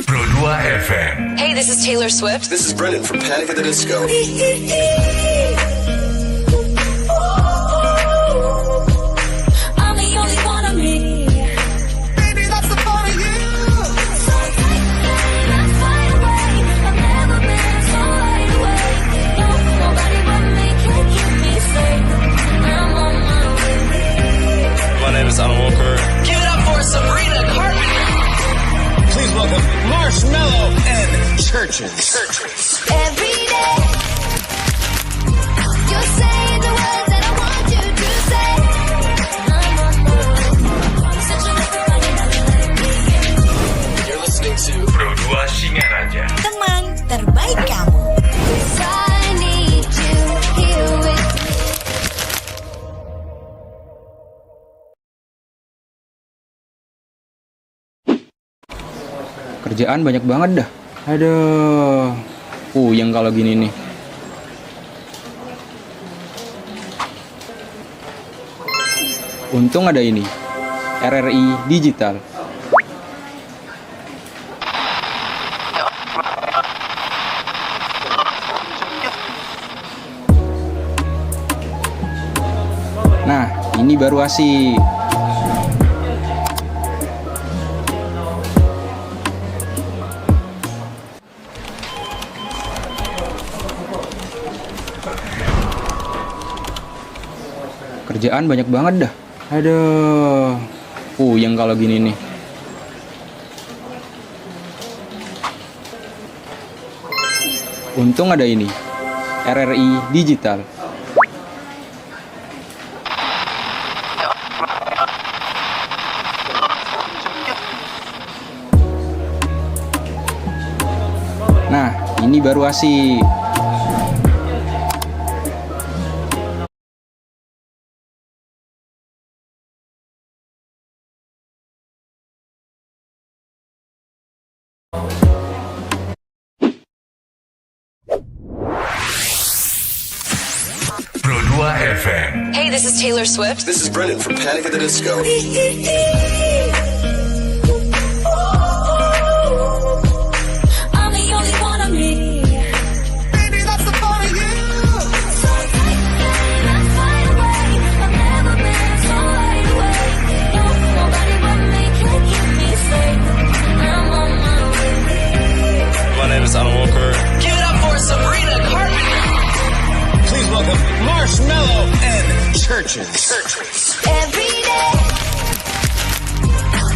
Pro 2 FM. Hey, this is Taylor Swift. This is Brendan from Panic at the Disco. I'm the only one of me. Baby, that's the part of you. So take that fly away. I've never been so wide awake. No, nobody but me can keep me safe. I'm on my way. My name is Alan Walker. Give it up for Sabrina Carpenter. Please welcome Marshmello and Churches. Every day, you're saying the words that I want you to say. I'm on my way. Searching everybody, nothing letting me in. You're listening to Pro 2 Singaraja. Teman terbaik kamu. 'Cause I need you here with me. Kerjaan banyak banget dah. Aduh. Puyeng kalau gini nih. Untung ada ini. RRI Digital. Nah, ini baru asik. Kerjaan banyak banget dah. Aduh. Puyeng kalau gini nih. Untung ada ini. RRI Digital. Nah, ini baru asik. Pro 2 FM. Hey, this is Taylor Swift. This is Brendan from Panic at the Disco. I'm the only one of me. Baby, that's the part of you. So take that fly away. I've never been so wide awake. No, nobody but me can keep me safe. I'm on my way. My name is Alan Walker. Give it up for Sabrina Carpenter. Please welcome Marshmello and Churches. Every day,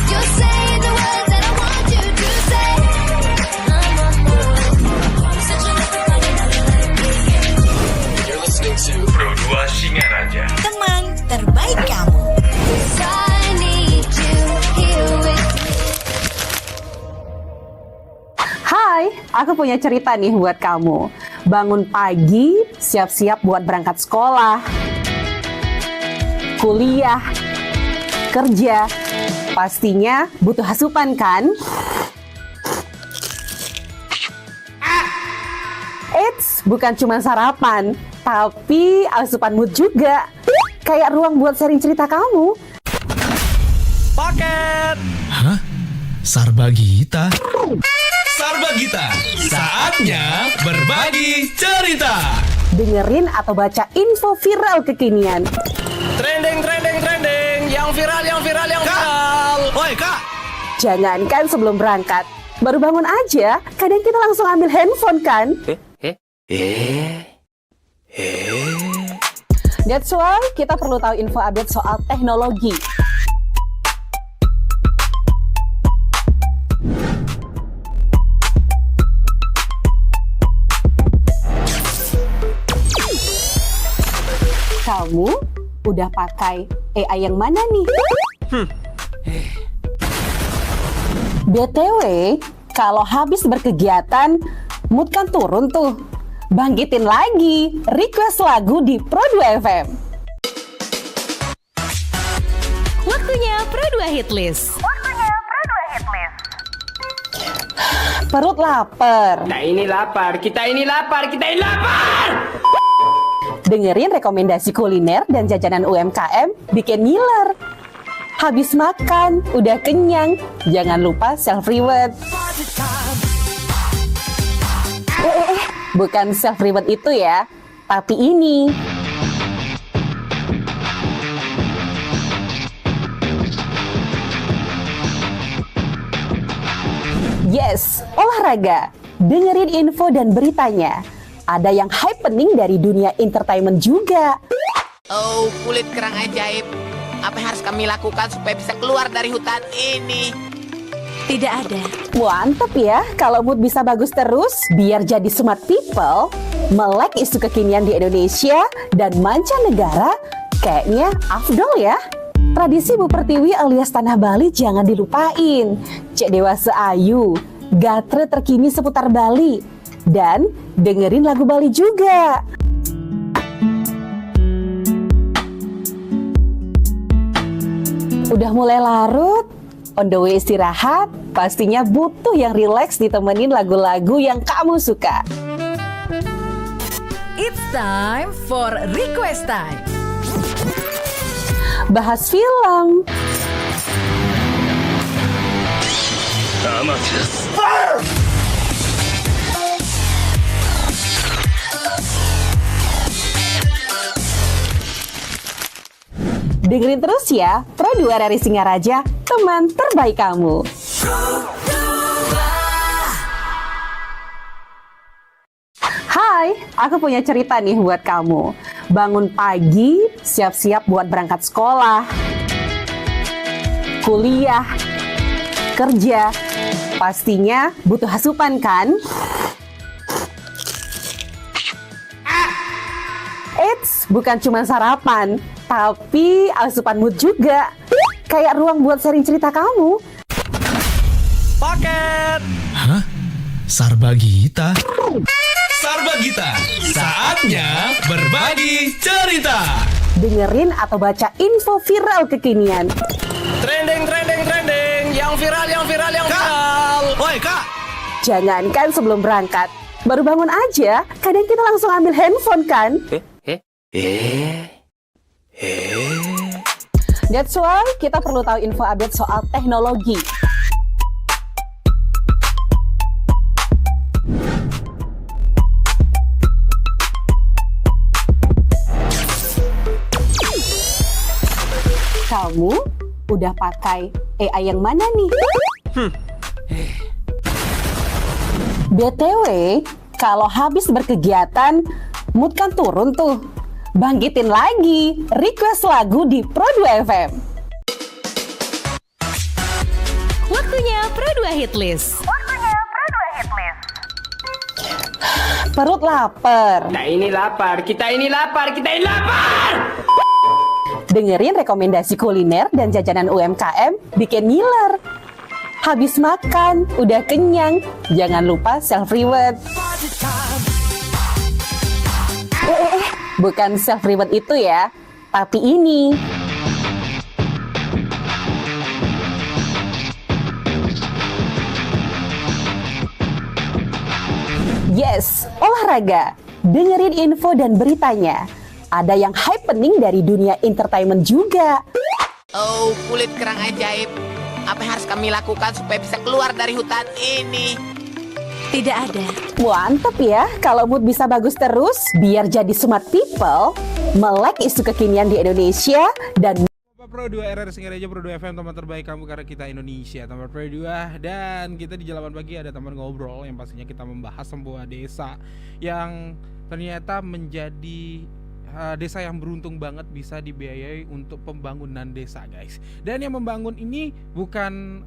you're saying the words that I want you to say. I'm on my way. Searching everybody, nothing letting me in. You're listening to Pro 2 Singaraja. Teman terbaik kamu. 'Cause I need you here with me. Hai, aku punya cerita nih buat kamu. Bangun pagi, siap-siap buat berangkat sekolah, kuliah, kerja. Pastinya butuh asupan kan? Eits, bukan cuma sarapan, tapi asupan mood juga. Kayak ruang buat sharing cerita kamu. Paket. Sarbagita. Sarbagita. Saatnya berbagi cerita. Dengerin atau baca info viral kekinian. Trending. Yang viral. Woi, Kak. Jangankan sebelum berangkat, baru bangun aja, kadang kita langsung ambil handphone kan? That's why kita perlu tahu info update soal teknologi. Kamu udah pakai AI yang mana nih? BTW, kalau habis berkegiatan, mood kan turun tuh. Bangkitin lagi, request lagu di Pro 2 FM. Waktunya Pro 2 Hitlist. Perut lapar. Kita ini lapar. Dengerin rekomendasi kuliner dan jajanan UMKM bikin ngiler. Habis makan, udah kenyang, jangan lupa self reward. Bukan self reward itu ya, tapi ini. Yes, olahraga. Dengerin info dan beritanya. Ada yang happening dari dunia entertainment juga. Oh, kulit kerang ajaib. Apa yang harus kami lakukan supaya bisa keluar dari hutan ini? Tidak ada. Mantep ya, kalau mood bisa bagus terus, biar jadi smart people, melek isu kekinian di Indonesia dan mancanegara, kayaknya afdol ya. Tradisi Bu Pertiwi alias Tanah Bali jangan dilupain. Cek dewasa ayu, gatre terkini seputar Bali, dan dengerin lagu Bali juga. Udah mulai larut, on the way istirahat, pastinya butuh yang rileks ditemenin lagu-lagu yang kamu suka. It's time for request time. Bahas film, dengerin terus ya, Pro 2 RRI Singaraja, teman terbaik kamu. Hai, aku punya cerita nih buat kamu. Bangun pagi, siap-siap buat berangkat sekolah, kuliah, kerja. Pastinya butuh asupan kan? Eits, bukan cuma sarapan, tapi asupan mood juga. Kayak ruang buat sharing cerita kamu. Paket. Hah? Sarbagita? Sarbagita, saatnya berbagi cerita. Dengerin atau baca info viral kekinian. Trending, yang viral. Woi kak. Jangankan sebelum berangkat, baru bangun aja, kadang kita langsung ambil handphone kan? That's why kita perlu tahu info update soal teknologi. Kamu udah pakai AI yang mana nih? BTW, kalau habis berkegiatan, mood kan turun tuh. Bangkitin lagi, request lagu di Pro 2 FM. Waktunya Pro 2 Hitlist. Perut lapar. Kita ini lapar. Dengerin rekomendasi kuliner dan jajanan UMKM bikin ngiler. Habis makan, udah kenyang, jangan lupa self reward. Bukan self reward itu ya, tapi ini. Yes, olahraga. Dengerin info dan beritanya. Ada yang happening dari dunia entertainment juga. Oh, kulit kerang ajaib. Apa yang harus kami lakukan supaya bisa keluar dari hutan ini? Tidak ada. Mantep ya, kalau mood bisa bagus terus, biar jadi smart people, melek isu kekinian di Indonesia, dan Pro 2 RRI Singaraja, Pro 2 FM, teman terbaik kamu karena kita Indonesia, teman Pro 2. Dan kita di Jalanan Pagi ada teman ngobrol yang pastinya kita membahas sebuah desa yang ternyata menjadi desa yang beruntung banget bisa dibiayai untuk pembangunan desa, guys. Dan yang membangun ini bukan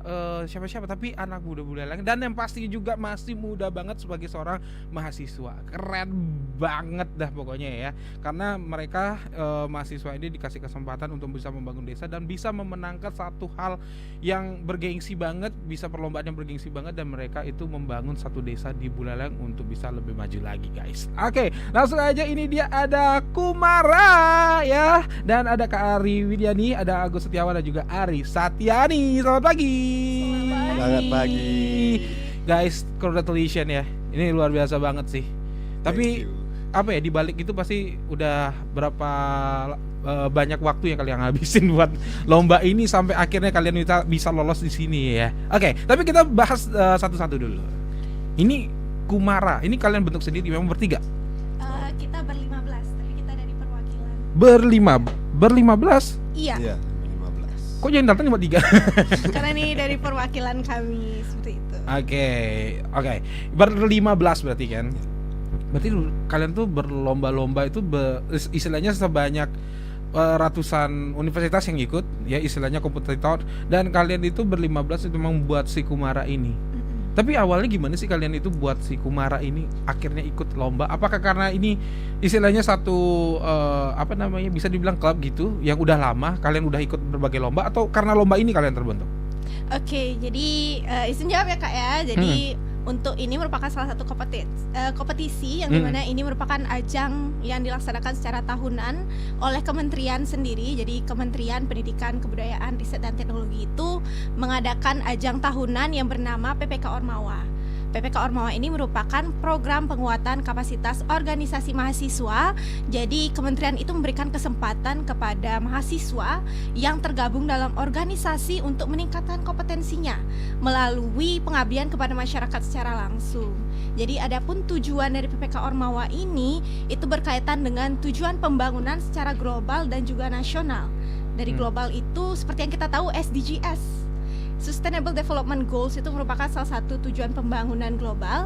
siapa-siapa, tapi anak muda buleleng, dan yang pasti juga masih muda banget sebagai seorang mahasiswa. Keren banget dah pokoknya ya, karena mereka mahasiswa ini dikasih kesempatan untuk bisa membangun desa dan bisa memenangkan satu hal yang bergengsi banget, bisa perlombaan yang bergengsi banget, dan mereka itu membangun satu desa di Buleleng untuk bisa lebih maju lagi, guys. Oke, langsung aja, ini dia ada Kumara ya, dan ada Kak Ari Widiani, ada Agus Setiawan, dan juga Ari Satyani. Selamat pagi. Selamat pagi. Guys, congratulations ya. Ini luar biasa banget sih. Tapi apa ya, di balik itu pasti udah berapa banyak waktu yang kalian habisin buat lomba ini sampai akhirnya kalian bisa lolos di sini ya. Oke, tapi kita bahas satu-satu dulu. Ini Kumara, ini kalian bentuk sendiri memang bertiga? Kita ber-15, tapi kita dari perwakilan. Ber-15? Iya. 15. Kok yang datang cuma 3? Karena ini dari perwakilan kami seperti itu. Oke. Ber-15 berarti kan? Berarti kalian tuh berlomba-lomba itu istilahnya sebanyak ratusan universitas yang ikut ya, istilahnya kompetitor, dan kalian itu ber-15 itu memang buat si Kumara ini. Tapi awalnya gimana sih kalian itu buat si Kumara ini akhirnya ikut lomba? Apakah karena ini istilahnya satu bisa dibilang klub gitu yang udah lama kalian udah ikut berbagai lomba, atau karena lomba ini kalian terbentuk? Oke, jadi izin jawab ya Kak ya. Jadi untuk ini merupakan salah satu kompetisi yang dimana ini merupakan ajang yang dilaksanakan secara tahunan oleh kementerian sendiri. Jadi Kementerian Pendidikan, Kebudayaan, Riset dan Teknologi itu mengadakan ajang tahunan yang bernama PPK Ormawa. PPK Ormawa ini merupakan program penguatan kapasitas organisasi mahasiswa. Jadi kementerian itu memberikan kesempatan kepada mahasiswa yang tergabung dalam organisasi untuk meningkatkan kompetensinya melalui pengabdian kepada masyarakat secara langsung. Jadi adapun tujuan dari PPK Ormawa ini itu berkaitan dengan tujuan pembangunan secara global dan juga nasional. Dari global itu seperti yang kita tahu SDGs, Sustainable Development Goals, itu merupakan salah satu tujuan pembangunan global.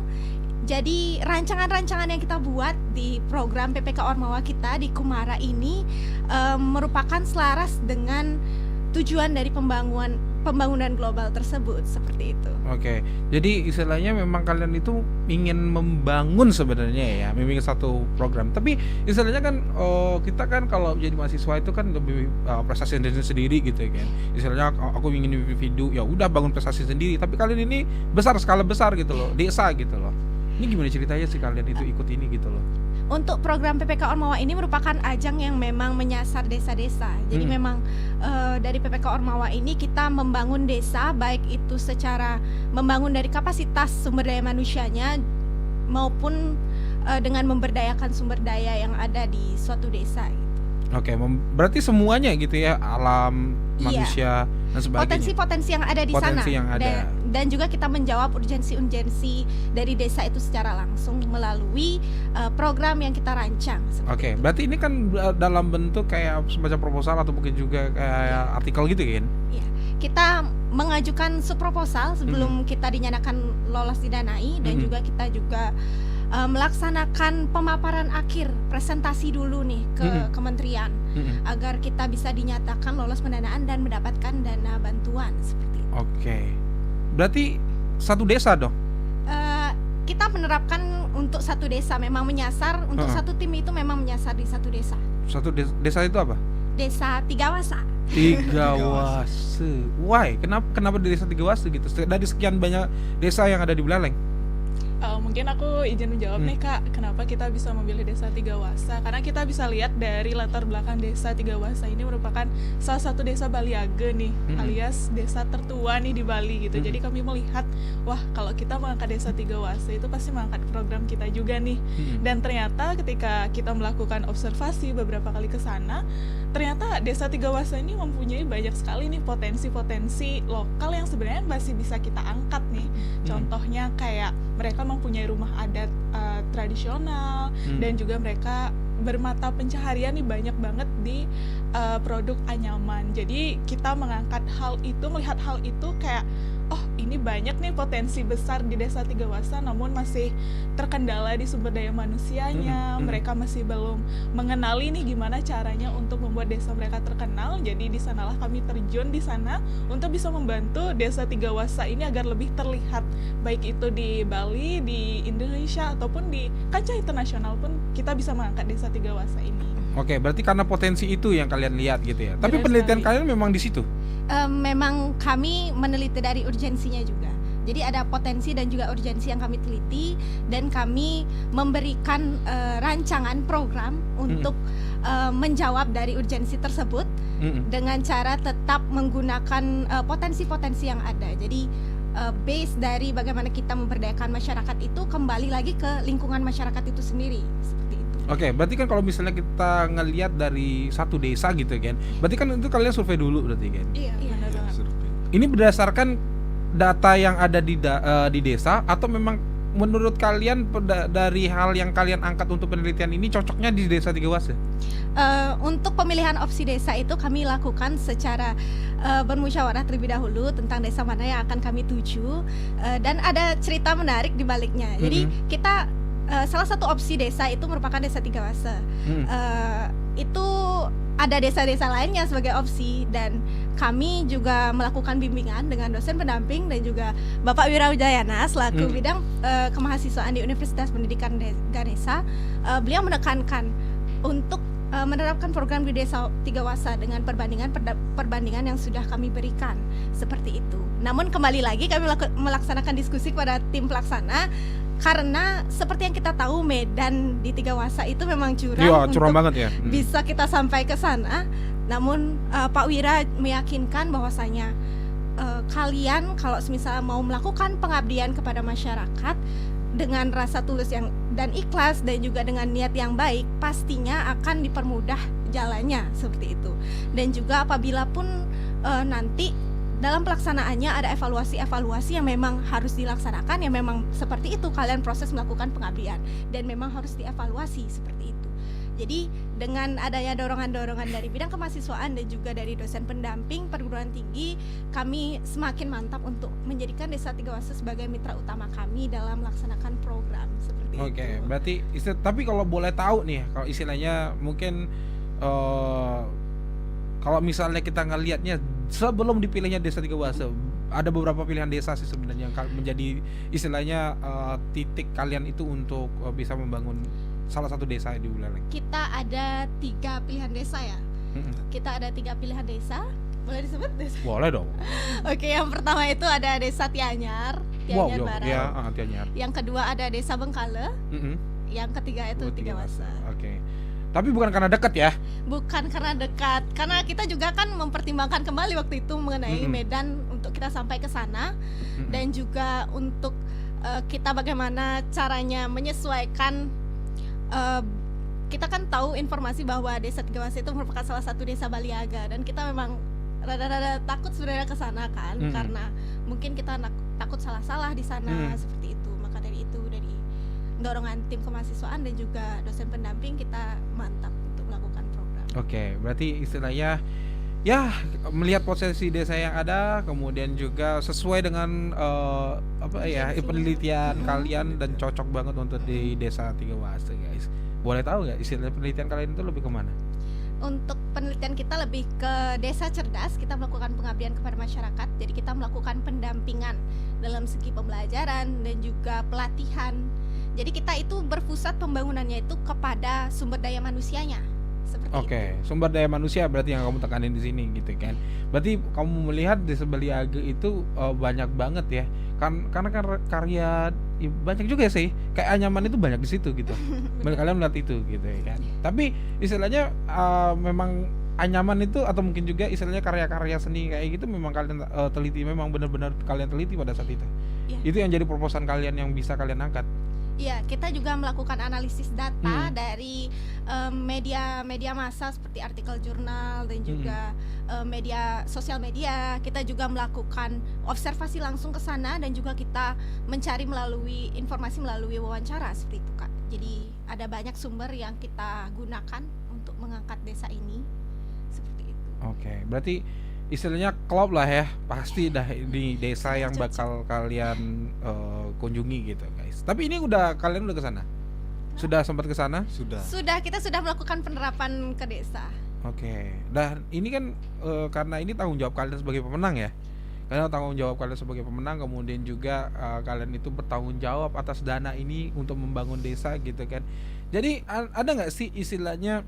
Jadi rancangan-rancangan yang kita buat di program PPK Ormawa kita di Kumara ini merupakan selaras dengan tujuan dari pembangunan global tersebut, seperti itu. Oke, jadi istilahnya memang kalian itu ingin membangun sebenarnya ya, memang satu program. Tapi istilahnya kan kita kan kalau jadi mahasiswa itu kan lebih prestasi sendiri gitu kan. Istilahnya aku ingin individu, ya udah bangun prestasi sendiri. Tapi kalian ini skala besar gitu loh, desa gitu loh. Ini gimana ceritanya sih kalian itu ikut ini gitu loh? Untuk program PPK Ormawa ini merupakan ajang yang memang menyasar desa-desa. Jadi memang dari PPK Ormawa ini kita membangun desa, baik itu secara membangun dari kapasitas sumber daya manusianya maupun dengan memberdayakan sumber daya yang ada di suatu desa gitu. Oke, berarti semuanya gitu ya, alam, manusia dan sebagainya. Potensi-potensi yang ada di sana. Yang ada. Dan juga kita menjawab urgensi-urgensi dari desa itu secara langsung melalui program yang kita rancang. Oke, berarti ini kan dalam bentuk kayak semacam proposal atau mungkin juga kayak artikel gitu kan? Iya. Kita mengajukan subproposal sebelum kita dinyatakan lolos didanai, dan juga kita juga melaksanakan pemaparan akhir, presentasi dulu nih ke kementerian agar kita bisa dinyatakan lolos pendanaan dan mendapatkan dana bantuan seperti itu. Oke, berarti satu desa dong? Kita menerapkan untuk satu desa, memang menyasar untuk satu tim itu memang menyasar di satu desa. Satu desa itu apa? Desa Tigawasa. Tigawasa. Why? Kenapa di desa Tigawasa gitu? Dari sekian banyak desa yang ada di Buleleng. Mungkin aku izin menjawab nih Kak, kenapa kita bisa memilih desa Tigawasa? Karena kita bisa lihat dari latar belakang desa Tigawasa ini merupakan salah satu desa Baliage nih, alias desa tertua nih di Bali gitu. Jadi kami melihat, wah kalau kita mengangkat desa Tigawasa itu pasti mengangkat program kita juga nih. Dan ternyata ketika kita melakukan observasi beberapa kali ke sana, ternyata desa Tigawasa ini mempunyai banyak sekali nih potensi-potensi lokal yang sebenarnya masih bisa kita angkat nih. Contohnya kayak mereka mempunyai rumah adat tradisional, dan juga mereka bermata pencaharian nih banyak banget di produk anyaman. Jadi kita mengangkat hal itu, melihat hal itu kayak, oh ini banyak nih potensi besar di desa Tigawasa, namun masih terkendala di sumber daya manusianya. Mereka masih belum mengenali nih gimana caranya untuk membuat desa mereka terkenal. Jadi di sanalah kami terjun di sana untuk bisa membantu desa Tigawasa ini agar lebih terlihat, baik itu di Bali, di Indonesia ataupun di kancah internasional pun kita bisa mengangkat desa Tigawasa ini. Oke, berarti karena potensi itu yang kalian lihat gitu ya. Tapi penelitian kalian memang di situ? Memang kami meneliti dari urgensinya juga. Jadi ada potensi dan juga urgensi yang kami teliti, dan kami memberikan rancangan program untuk menjawab dari urgensi tersebut dengan cara tetap menggunakan potensi-potensi yang ada. Jadi base dari bagaimana kita memberdayakan masyarakat itu kembali lagi ke lingkungan masyarakat itu sendiri, seperti itu. Oke, berarti kan kalau misalnya kita ngelihat dari satu desa gitu kan, berarti kan itu kalian survei dulu berarti kan? Iya, benar banget. Ini berdasarkan data yang ada di desa atau memang menurut kalian dari hal yang kalian angkat untuk penelitian ini cocoknya di desa Tiga Wase? Untuk pemilihan opsi desa itu kami lakukan secara bermusyawarah terlebih dahulu tentang desa mana yang akan kami tuju, dan ada cerita menarik di baliknya. Jadi kita salah satu opsi desa itu merupakan desa Tiga Wase. Itu ada desa-desa lainnya sebagai opsi, dan kami juga melakukan bimbingan dengan dosen pendamping dan juga Bapak Wirawijayana selaku bidang kemahasiswaan di Universitas Pendidikan Ganesha. Beliau menekankan untuk menerapkan program di desa Tiga Wase dengan perbandingan yang sudah kami berikan seperti itu. Namun kembali lagi kami melaksanakan diskusi kepada tim pelaksana, karena seperti yang kita tahu Medan di Tiga Wase itu memang curam, curam banget ya. Bisa kita sampai ke sana. Namun Pak Wira meyakinkan bahwasanya kalian kalau misalnya mau melakukan pengabdian kepada masyarakat dengan rasa tulus dan ikhlas dan juga dengan niat yang baik, pastinya akan dipermudah jalannya seperti itu. Dan juga apabila pun nanti dalam pelaksanaannya ada evaluasi yang memang harus dilaksanakan, yang memang seperti itu kalian proses melakukan pengabdian dan memang harus dievaluasi seperti itu. Jadi dengan adanya dorongan-dorongan dari bidang kemahasiswaan dan juga dari dosen pendamping perguruan tinggi, kami semakin mantap untuk menjadikan desa Tiga Wase sebagai mitra utama kami dalam melaksanakan program seperti itu. Oke, berarti tapi kalau boleh tahu nih, kalau istilahnya mungkin kalau misalnya kita ngelihatnya sebelum dipilihnya desa Tiga Wase, ada beberapa pilihan desa sih sebenarnya yang menjadi istilahnya titik kalian itu untuk bisa membangun salah satu desa di Buleleng. Kita ada 3 pilihan desa ya. Kita ada 3 pilihan desa. Boleh disebut desa? Boleh dong. Oke, yang pertama itu ada desa Tianyar Barat. Ya, Tianyar. Yang kedua ada desa Bengkale. Yang ketiga itu Tiga Wase. Oke. Tapi bukan karena dekat ya? Bukan karena dekat, karena kita juga kan mempertimbangkan kembali waktu itu mengenai Medan untuk kita sampai ke sana, dan juga untuk kita bagaimana caranya menyesuaikan. Kita kan tahu informasi bahwa desa Tiga Wase itu merupakan salah satu desa Baliaga, dan kita memang rada-rada takut sebenarnya ke sana kan, karena mungkin kita takut salah-salah di sana seperti itu. Maka dari itu, dari dorongan tim kemahasiswaan dan juga dosen pendamping, kita mantap untuk melakukan program. Oke, berarti istilahnya ya melihat potensi desa yang ada, kemudian juga sesuai dengan penelitian kalian dan cocok banget untuk di desa Tiga Wase, guys. Boleh tahu nggak istilah penelitian kalian itu lebih kemana? Untuk penelitian kita lebih ke desa cerdas. Kita melakukan pengabdian kepada masyarakat. Jadi kita melakukan pendampingan dalam segi pembelajaran dan juga pelatihan. Jadi kita itu berpusat pembangunannya itu kepada sumber daya manusianya. Oke, sumber daya manusia berarti yang kamu tekanin di sini gitu kan. Berarti kamu melihat desa Baliaga itu banyak banget ya. Karena kan karya banyak juga sih. Kayak Anyaman itu banyak di situ gitu. Kalian melihat itu gitu ya kan. Tapi istilahnya memang Anyaman itu atau mungkin juga istilahnya karya-karya seni kayak gitu memang kalian teliti, memang benar-benar kalian teliti pada saat itu. Ya. Itu yang jadi proposan kalian yang bisa kalian angkat. Iya, kita juga melakukan analisis data dari media massa seperti artikel jurnal dan juga media sosial media. Kita juga melakukan observasi langsung ke sana dan juga kita mencari informasi melalui wawancara seperti itu, Kak. Jadi ada banyak sumber yang kita gunakan untuk mengangkat desa ini seperti itu. Oke, berarti istilahnya klop lah ya, pasti dah di desa yang bakal kalian kunjungi gitu guys. Tapi ini kalian udah ke sana? Sudah sempat ke sana? Sudah, kita sudah melakukan penerapan ke desa. Oke. Dan ini kan karena ini tanggung jawab kalian sebagai pemenang ya. Karena tanggung jawab kalian sebagai pemenang, kemudian juga kalian itu bertanggung jawab atas dana ini untuk membangun desa gitu kan. Jadi ada nggak sih istilahnya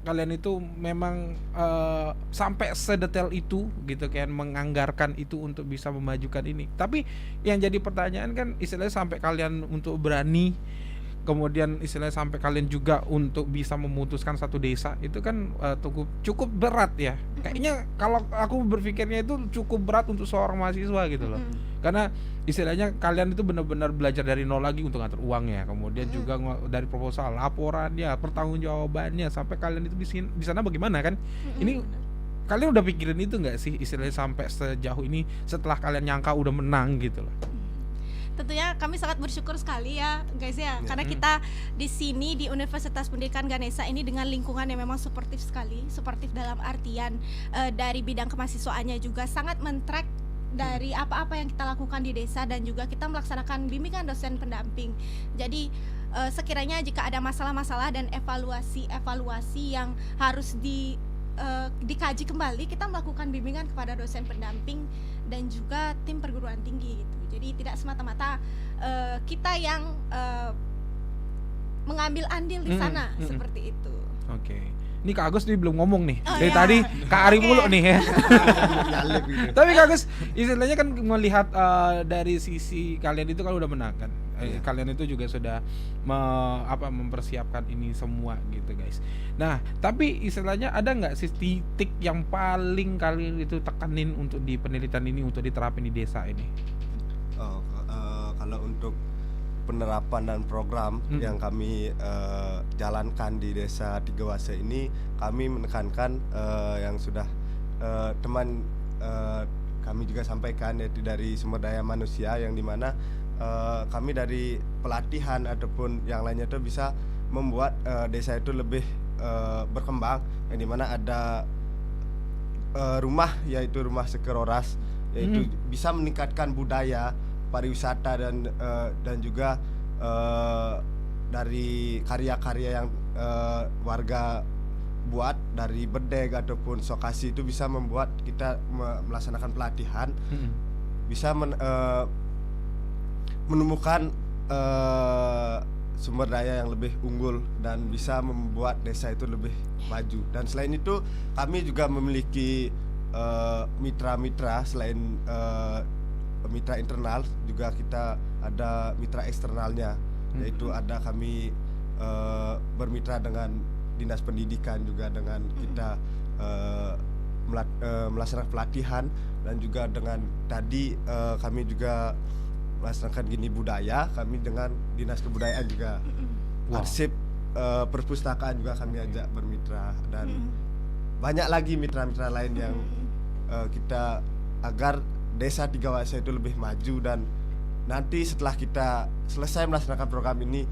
kalian itu memang sampai sedetail itu gitu kan, menganggarkan itu untuk bisa memajukan ini. Tapi yang jadi pertanyaan kan istilahnya sampai kalian untuk berani kemudian istilahnya sampai kalian juga untuk bisa memutuskan satu desa itu kan cukup berat ya. Kayaknya kalau aku berpikirnya itu cukup berat untuk seorang mahasiswa gitu loh. Karena istilahnya kalian itu benar-benar belajar dari nol lagi untuk ngatur uangnya, kemudian juga dari proposal, laporannya, pertanggungjawabannya, sampai kalian itu di sana bagaimana kan? Ini kalian udah pikirin itu nggak sih istilahnya sampai sejauh ini setelah kalian nyangka udah menang gitu loh? Tentunya kami sangat bersyukur sekali ya guys ya, karena kita di sini di Universitas Pendidikan Ganesha ini dengan lingkungan yang memang suportif sekali, suportif dalam artian dari bidang kemahasiswaannya juga sangat men-track dari apa-apa yang kita lakukan di desa, dan juga kita melaksanakan bimbingan dosen pendamping. Jadi sekiranya jika ada masalah-masalah dan evaluasi yang harus dikaji kembali, kita melakukan bimbingan kepada dosen pendamping dan juga tim perguruan tinggi gitu. Jadi tidak semata-mata kita yang mengambil andil di sana seperti itu. Oke. Ini Kak Agus nih belum ngomong nih. Dari tadi Kak Ari mulu nih ya. Tapi Kak Agus istilahnya kan melihat dari sisi kalian itu kan udah menang kan. Kalian itu juga sudah mempersiapkan ini semua gitu guys. Nah, tapi istilahnya ada nggak sih titik yang paling kalian itu tekanin untuk di penelitian ini untuk diterapin di desa ini? Kalau untuk penerapan dan program yang kami jalankan di Desa Tiga Wase ini, kami menekankan yang sudah teman kami juga sampaikan, yaitu dari sumber daya manusia, yang dimana kami dari pelatihan ataupun yang lainnya itu bisa membuat desa itu lebih berkembang, yang dimana ada rumah, yaitu rumah Sekeroras, yaitu bisa meningkatkan budaya pariwisata dan juga dari karya-karya yang warga buat dari bedeg ataupun sokasi, itu bisa membuat kita melaksanakan pelatihan, bisa menemukan sumber daya yang lebih unggul dan bisa membuat desa itu lebih maju. Dan selain itu kami juga memiliki mitra-mitra, selain mitra internal juga kita ada mitra eksternalnya, yaitu ada kami bermitra dengan Dinas Pendidikan, juga dengan kita melaksanakan pelatihan, dan juga dengan tadi kami juga melaksanakan gini budaya, kami dengan Dinas Kebudayaan juga, arsip perpustakaan juga kami ajak bermitra, dan banyak lagi mitra-mitra lain yang kita agar Desa Tiga Wase itu lebih maju, dan nanti setelah kita selesai melaksanakan program ini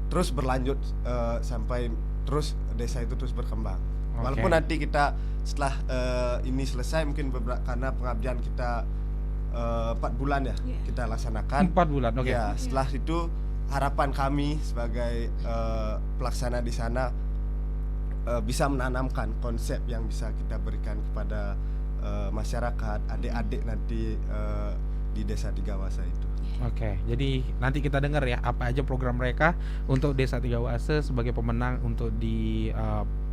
terus berlanjut sampai terus desa itu terus berkembang. Walaupun nanti kita setelah ini selesai mungkin karena pengabdian kita 4 bulan ya kita laksanakan 4 bulan. Ya, setelah itu harapan kami sebagai pelaksana di sana bisa menanamkan konsep yang bisa kita berikan kepada masyarakat, adik-adik nanti di Desa Tiga Wase itu. Oke, jadi nanti kita dengar ya apa aja program mereka untuk Desa Tiga Wase sebagai pemenang untuk di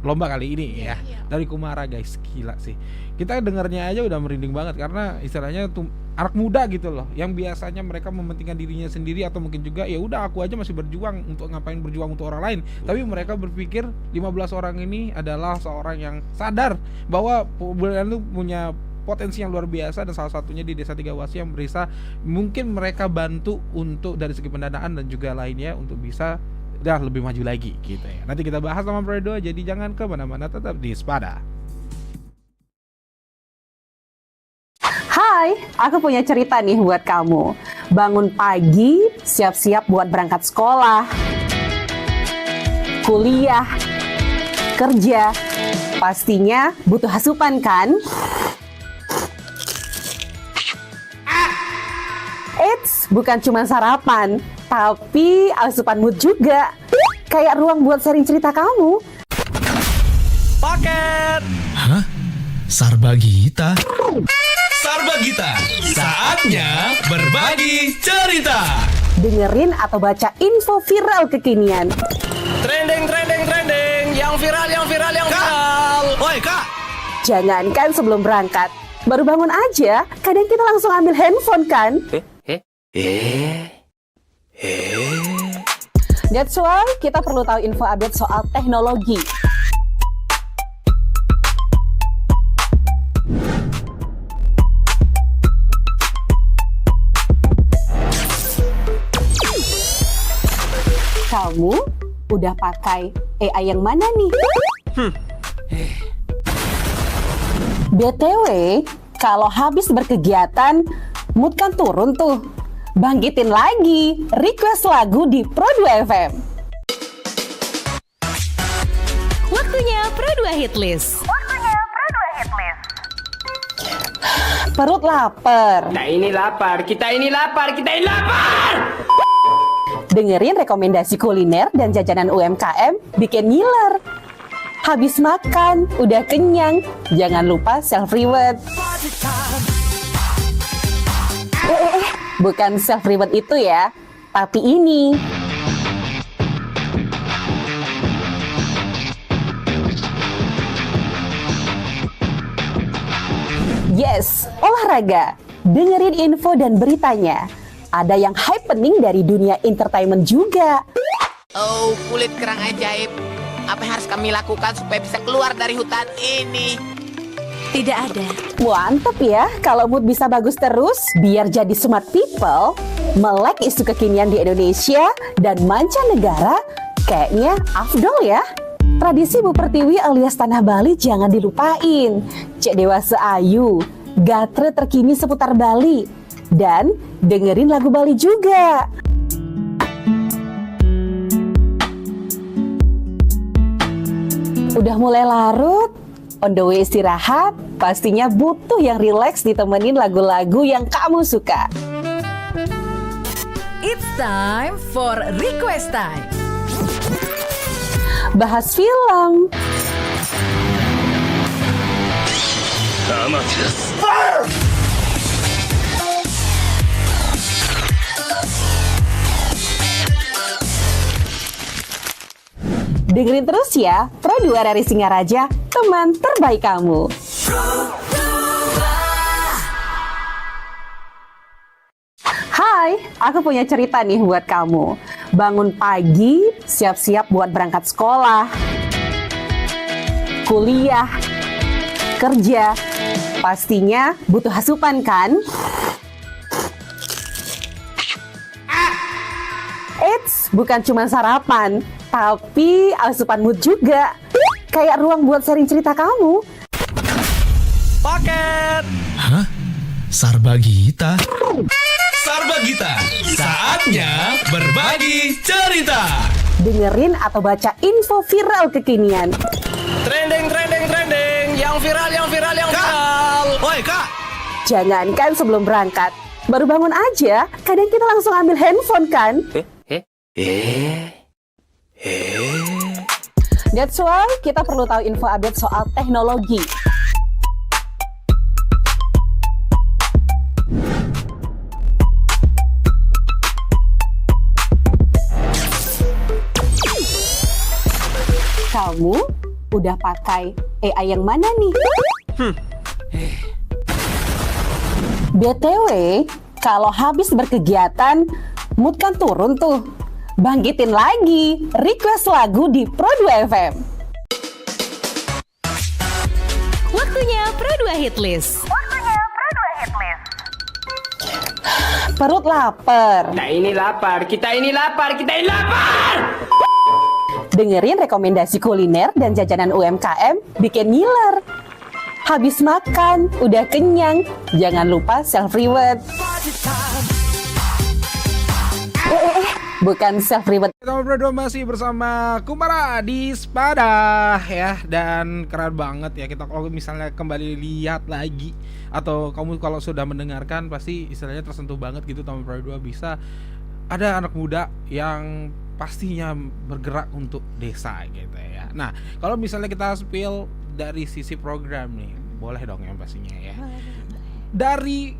lomba kali ini ya. Dari Kumara guys, gila sih. Kita dengarnya aja udah merinding banget, karena istilahnya tuh anak muda gitu loh, yang biasanya mereka mementingkan dirinya sendiri, atau mungkin juga ya udah aku aja masih berjuang, untuk ngapain berjuang untuk orang lain. Tapi mereka berpikir 15 orang ini adalah seorang yang sadar bahwa kalian tuh punya potensi yang luar biasa, dan salah satunya di Desa Tiga Wase yang bisa mungkin mereka bantu untuk dari segi pendanaan dan juga lainnya untuk bisa lebih maju lagi gitu ya. Nanti kita bahas sama Fredo, jadi jangan kemana-mana, tetap di Spada. Hai, aku punya cerita nih buat kamu. Bangun pagi, siap-siap buat berangkat sekolah, kuliah, kerja. Pastinya butuh asupan kan? Eits, bukan cuma sarapan, tapi asupan mood juga. Kayak ruang buat sharing cerita kamu. Paket! Hah? Sarbagita? Sarbagita, saatnya berbagi cerita. Dengerin atau baca info viral kekinian. Trending, yang viral. Woi Kak! Jangankan sebelum berangkat, baru bangun aja, kadang kita langsung ambil handphone kan? That's why kita perlu tahu info update soal teknologi. Kamu udah pakai AI yang mana nih? BTW, kalau habis berkegiatan, mood kan turun tuh. Bangkitin lagi, request lagu di Pro2 FM. Waktunya Pro2 Hitlist. Perut lapar. Kita ini lapar, kita ini lapar, kita ini lapar! Dengerin rekomendasi kuliner dan jajanan UMKM bikin ngiler. Habis makan, udah kenyang, jangan lupa self-reward. Bukan self-reward itu ya, tapi ini. Yes, olahraga. Dengerin info dan beritanya. Ada yang happening dari dunia entertainment juga. Oh, kulit kerang ajaib. Apa yang harus kami lakukan supaya bisa keluar dari hutan ini? Tidak ada. Mantep ya, kalau mood bisa bagus terus, biar jadi smart people, melek isu kekinian di Indonesia dan mancanegara, kayaknya afdol ya. Tradisi Bu Pertiwi alias Tanah Bali jangan dilupain. Cek Dewasa Ayu, gatre terkini seputar Bali. Dan dengerin lagu Bali juga. Udah mulai larut, on the way istirahat, pastinya butuh yang rileks ditemenin lagu-lagu yang kamu suka. It's time for Request Time. Bahas film. Dengerin terus ya, Pro2 dari Singaraja, teman terbaik kamu. Hai, aku punya cerita nih buat kamu. Bangun pagi, siap-siap buat berangkat sekolah, kuliah, kerja. Pastinya butuh asupan kan? Eits, bukan cuma sarapan, tapi asupan mood juga. Kayak ruang buat sharing cerita kamu. Paket. Hah? Sarbagita? Sarbagita, saatnya berbagi cerita. Dengerin atau baca info viral kekinian. Trending, yang viral. Woi Kak. Jangankan sebelum berangkat, baru bangun aja, kadang kita langsung ambil handphone kan? That's why kita perlu tahu info update soal teknologi. Kamu udah pakai AI yang mana nih? BTW, kalau habis berkegiatan, mood kan turun tuh. Bangkitin lagi, request lagu di Pro2 FM. Waktunya Pro2 Hitlist. Perut lapar. Kita ini lapar, kita ini lapar, kita ini lapar! Dengerin rekomendasi kuliner dan jajanan UMKM bikin ngiler. Habis makan, udah kenyang, jangan lupa self-reward. Bukan self-reward. Kita berdua masih bersama Kumara di Spada ya. Dan keren banget ya, kita kalau misalnya kembali lihat lagi, atau kamu kalau sudah mendengarkan pasti istilahnya tersentuh banget gitu. Teman berdua bisa ada anak muda yang pastinya bergerak untuk desa gitu ya. Nah, kalau misalnya kita spill dari sisi program nih, boleh dong yang pastinya ya. Dari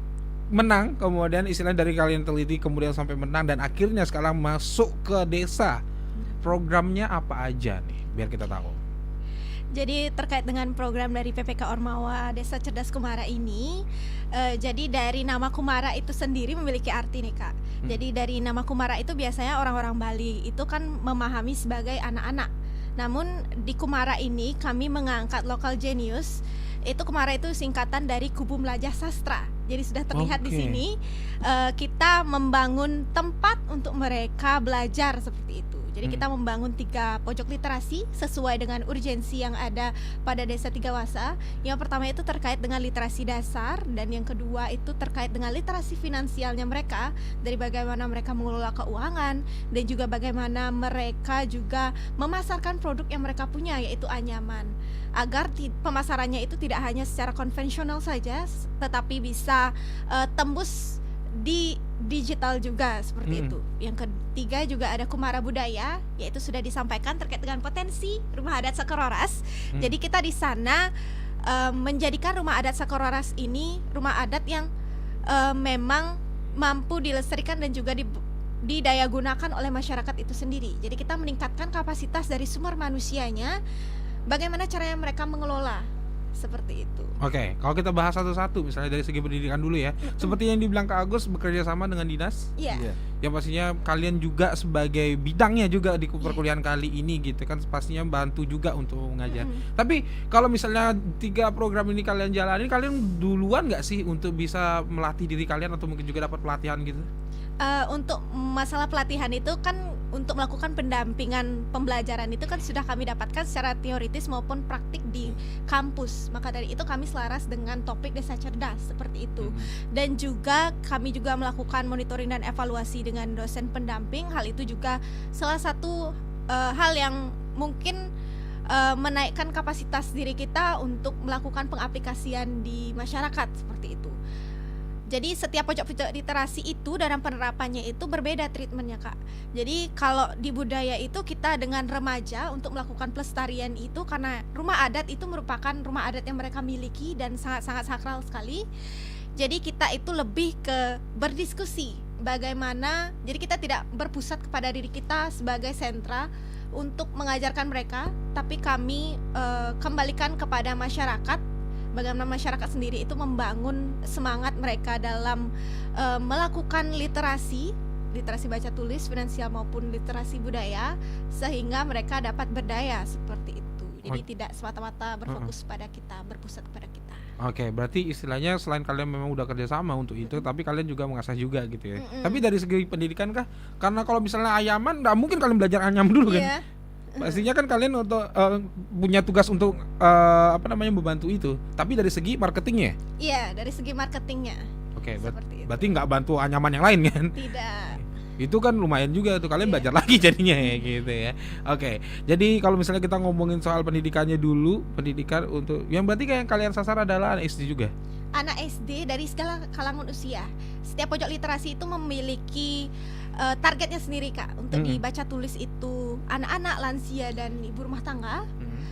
menang, kemudian istilahnya dari kalian teliti, kemudian sampai menang dan akhirnya sekarang masuk ke desa. Programnya apa aja nih, biar kita tahu. Jadi terkait dengan program dari PPK Ormawa Desa Cerdas Kumara ini, jadi dari nama Kumara itu sendiri memiliki arti nih Kak. Jadi dari nama Kumara itu biasanya orang-orang Bali itu kan memahami sebagai anak-anak. Namun di Kumara ini kami mengangkat local genius. Itu Kumara itu singkatan dari Kubu Melajah Sastra. Jadi sudah terlihat di sini kita membangun tempat untuk mereka belajar seperti itu. Jadi kita membangun 3 pojok literasi sesuai dengan urgensi yang ada pada Desa Tigawasa. Yang pertama itu terkait dengan literasi dasar, dan yang kedua itu terkait dengan literasi finansialnya mereka, dari bagaimana mereka mengelola keuangan dan juga bagaimana mereka juga memasarkan produk yang mereka punya, yaitu anyaman, agar pemasarannya itu tidak hanya secara konvensional saja, tetapi bisa tembus di digital juga seperti itu. Yang ketiga juga ada Kumara Budaya, yaitu sudah disampaikan terkait dengan potensi rumah adat Sakororas. Jadi kita di sana menjadikan rumah adat Sakororas ini rumah adat yang memang mampu dilestarikan dan juga didaya gunakan oleh masyarakat itu sendiri. Jadi kita meningkatkan kapasitas dari sumber manusianya, bagaimana caranya mereka mengelola. Seperti itu. Oke, kalau kita bahas satu-satu, misalnya dari segi pendidikan dulu ya. Seperti yang dibilang Kak Agus, bekerja sama dengan dinas. Iya. Ya pastinya kalian juga sebagai bidangnya juga di perkuliahan kali ini gitu kan, pastinya bantu juga untuk mengajar. Tapi kalau misalnya 3 program ini kalian jalanin, kalian duluan nggak sih untuk bisa melatih diri kalian atau mungkin juga dapat pelatihan gitu? Untuk masalah pelatihan itu kan, untuk melakukan pendampingan pembelajaran itu kan sudah kami dapatkan secara teoritis maupun praktik di kampus. Maka dari itu kami selaras dengan topik Desa Cerdas seperti itu. Dan juga kami juga melakukan monitoring dan evaluasi dengan dosen pendamping. Hal itu juga salah satu hal yang mungkin menaikkan kapasitas diri kita untuk melakukan pengaplikasian di masyarakat seperti itu. Jadi setiap pojok-pojok literasi itu dalam penerapannya itu berbeda treatmentnya Kak. Jadi kalau di budaya itu kita dengan remaja untuk melakukan pelestarian itu, karena rumah adat itu merupakan rumah adat yang mereka miliki dan sangat-sangat sakral sekali. Jadi kita itu lebih ke berdiskusi bagaimana, jadi kita tidak berpusat kepada diri kita sebagai sentra untuk mengajarkan mereka, tapi kami kembalikan kepada masyarakat, bagaimana masyarakat sendiri itu membangun semangat mereka dalam melakukan literasi baca tulis, finansial maupun literasi budaya, sehingga mereka dapat berdaya seperti itu. Jadi tidak semata-mata berfokus pada kita, berpusat pada kita. Oke, berarti istilahnya selain kalian memang udah kerjasama untuk itu, tapi kalian juga mengasah juga gitu ya. Tapi dari segi pendidikan kah? Karena kalau misalnya ayaman, nggak mungkin kalian belajar anyam dulu kan? Pastinya kan kalian untuk punya tugas untuk membantu itu. Tapi dari segi marketingnya? Iya, dari segi marketingnya. Oke, berarti nggak bantu anyaman yang lain kan? Tidak. Itu kan lumayan juga tuh, kalian belajar lagi jadinya ya gitu ya. Oke, jadi kalau misalnya kita ngomongin soal pendidikannya dulu, pendidikan untuk yang berarti kayak kalian sasar adalah anak SD juga? Anak SD dari segala kalangan usia. Setiap pojok literasi itu memiliki targetnya sendiri Kak. Untuk dibaca tulis itu anak-anak, lansia, dan ibu rumah tangga.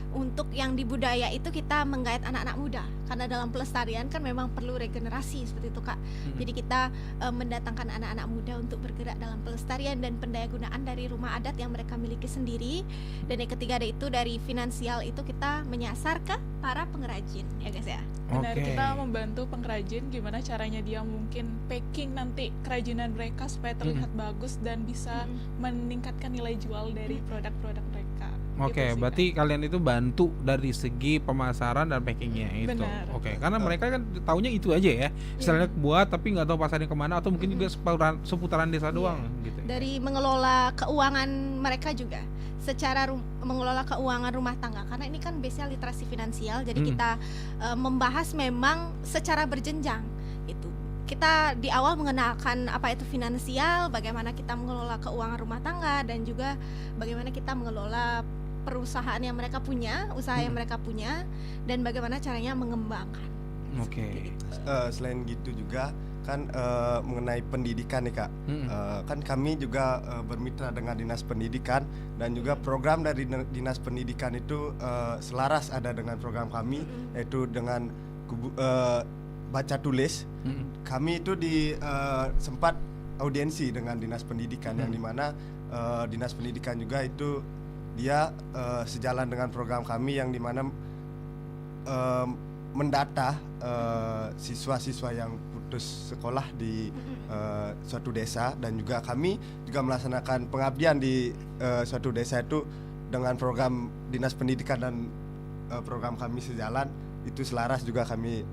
Untuk yang di budaya itu kita menggait anak-anak muda, karena dalam pelestarian kan memang perlu regenerasi seperti itu Kak. Jadi kita mendatangkan anak-anak muda untuk bergerak dalam pelestarian dan pendayagunaan dari rumah adat yang mereka miliki sendiri. Dan yang ketiga itu dari finansial itu kita menyasar ke para pengrajin, ya guys ya. Benar, kita membantu pengrajin gimana caranya dia mungkin packing nanti kerajinan mereka supaya terlihat bagus dan bisa meningkatkan nilai jual dari produk-produk mereka. Oke, gitu berarti kalian itu bantu dari segi pemasaran dan packingnya itu. Oke, karena mereka kan taunya itu aja ya. Misalnya buat tapi nggak tahu pasarnya kemana, atau mungkin juga seputaran desa doang gitu. Dari mengelola keuangan mereka juga, secara mengelola keuangan rumah tangga, karena ini kan base-nya literasi finansial. Jadi kita membahas memang secara berjenjang itu. Kita di awal mengenalkan apa itu finansial, bagaimana kita mengelola keuangan rumah tangga, dan juga bagaimana kita mengelola perusahaan yang mereka punya, usaha yang mereka punya, dan bagaimana caranya mengembangkan. Oke. Selain gitu juga kan mengenai pendidikan nih Kak, kan kami juga bermitra dengan Dinas Pendidikan, dan juga program dari Dinas Pendidikan itu selaras ada dengan program kami, yaitu dengan baca tulis. Kami itu sempat audiensi dengan Dinas Pendidikan, yang dimana Dinas Pendidikan juga itu dia sejalan dengan program kami yang dimana mendata siswa-siswa yang putus sekolah di suatu desa, dan juga kami juga melaksanakan pengabdian di suatu desa itu dengan program Dinas Pendidikan dan program kami sejalan, itu selaras juga kami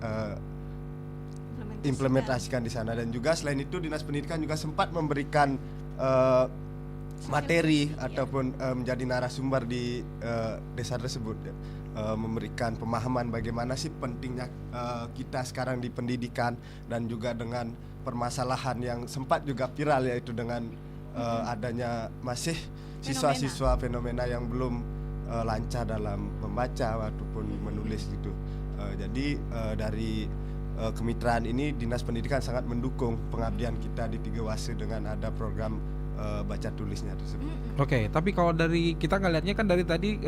implementasikan di sana. Dan juga selain itu Dinas Pendidikan juga sempat memberikan materi ataupun menjadi narasumber di desa tersebut, memberikan pemahaman bagaimana sih pentingnya kita sekarang di pendidikan, dan juga dengan permasalahan yang sempat juga viral, yaitu dengan adanya masih siswa-siswa fenomena yang belum lancar dalam membaca ataupun menulis gitu. Jadi dari kemitraan ini Dinas Pendidikan sangat mendukung pengabdian kita di Tiga Wase dengan ada program baca tulisnya tersebut. Oke, tapi kalau dari kita ngelihatnya kan dari tadi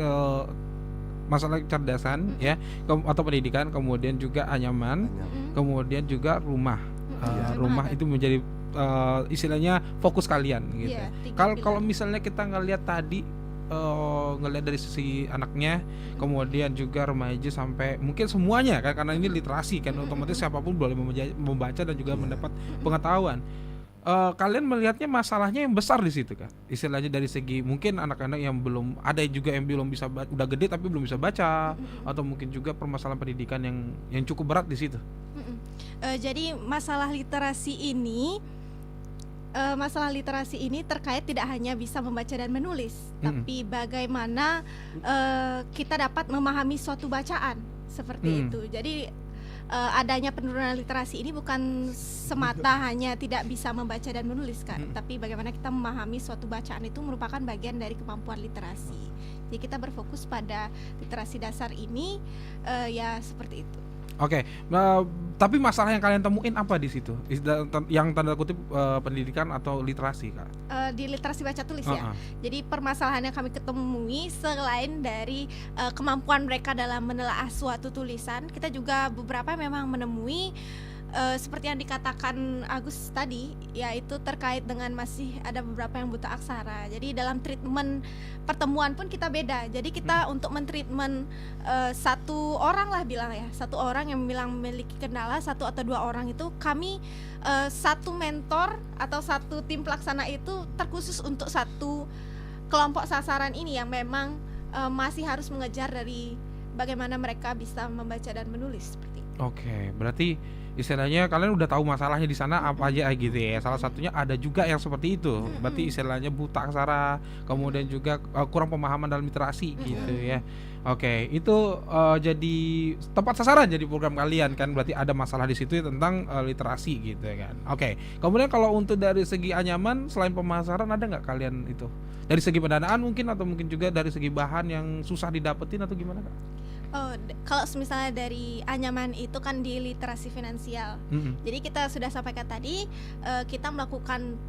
masalah kecerdasan ya, atau pendidikan, kemudian juga anyaman, kemudian juga rumah. Rumah itu menjadi istilahnya fokus kalian gitu. Kalau misalnya kita ngelihat tadi ngelihat dari sisi anaknya, kemudian juga remaja sampai mungkin semuanya kan, karena ini literasi kan, otomatis siapapun boleh membaca dan juga mendapat pengetahuan. Kalian melihatnya masalahnya yang besar di situ kan, istilahnya dari segi mungkin anak-anak yang belum, ada juga yang belum bisa udah gede tapi belum bisa baca, atau mungkin juga permasalahan pendidikan yang cukup berat di situ. Jadi masalah literasi ini terkait tidak hanya bisa membaca dan menulis, tapi bagaimana kita dapat memahami suatu bacaan seperti itu. Jadi adanya penurunan literasi ini bukan semata hanya tidak bisa membaca dan menulis kan, tapi bagaimana kita memahami suatu bacaan itu merupakan bagian dari kemampuan literasi. Jadi kita berfokus pada literasi dasar ini, ya seperti itu. Oke, tapi masalah yang kalian temuin apa di situ? Yang tanda kutip pendidikan atau literasi, Kak? Di literasi baca tulis ya. Jadi permasalahan yang kami ketemui selain dari kemampuan mereka dalam menelaah suatu tulisan, kita juga beberapa memang menemui seperti yang dikatakan Agus tadi, yaitu terkait dengan masih ada beberapa yang buta aksara. Jadi dalam treatment pertemuan pun kita beda. Jadi kita untuk mentreatment satu orang lah bilang ya, satu orang yang bilang memiliki kendala, satu atau dua orang itu kami satu mentor atau satu tim pelaksana itu terkhusus untuk satu kelompok sasaran ini yang memang masih harus mengejar dari bagaimana mereka bisa membaca dan menulis seperti itu. Oke, berarti istilahnya kalian udah tahu masalahnya di sana apa aja gitu ya. Salah satunya ada juga yang seperti itu. Berarti istilahnya buta aksara, kemudian juga kurang pemahaman dalam literasi gitu ya. Oke, itu jadi tempat sasaran jadi program kalian kan. Berarti ada masalah di situ tentang literasi gitu kan. Oke. Kemudian kalau untuk dari segi anyaman selain pemasaran ada nggak kalian itu? Dari segi pendanaan mungkin, atau mungkin juga dari segi bahan yang susah didapetin atau gimana, Kak? Kalau misalnya dari anyaman itu kan di literasi finansial. Jadi kita sudah sampaikan tadi, kita melakukan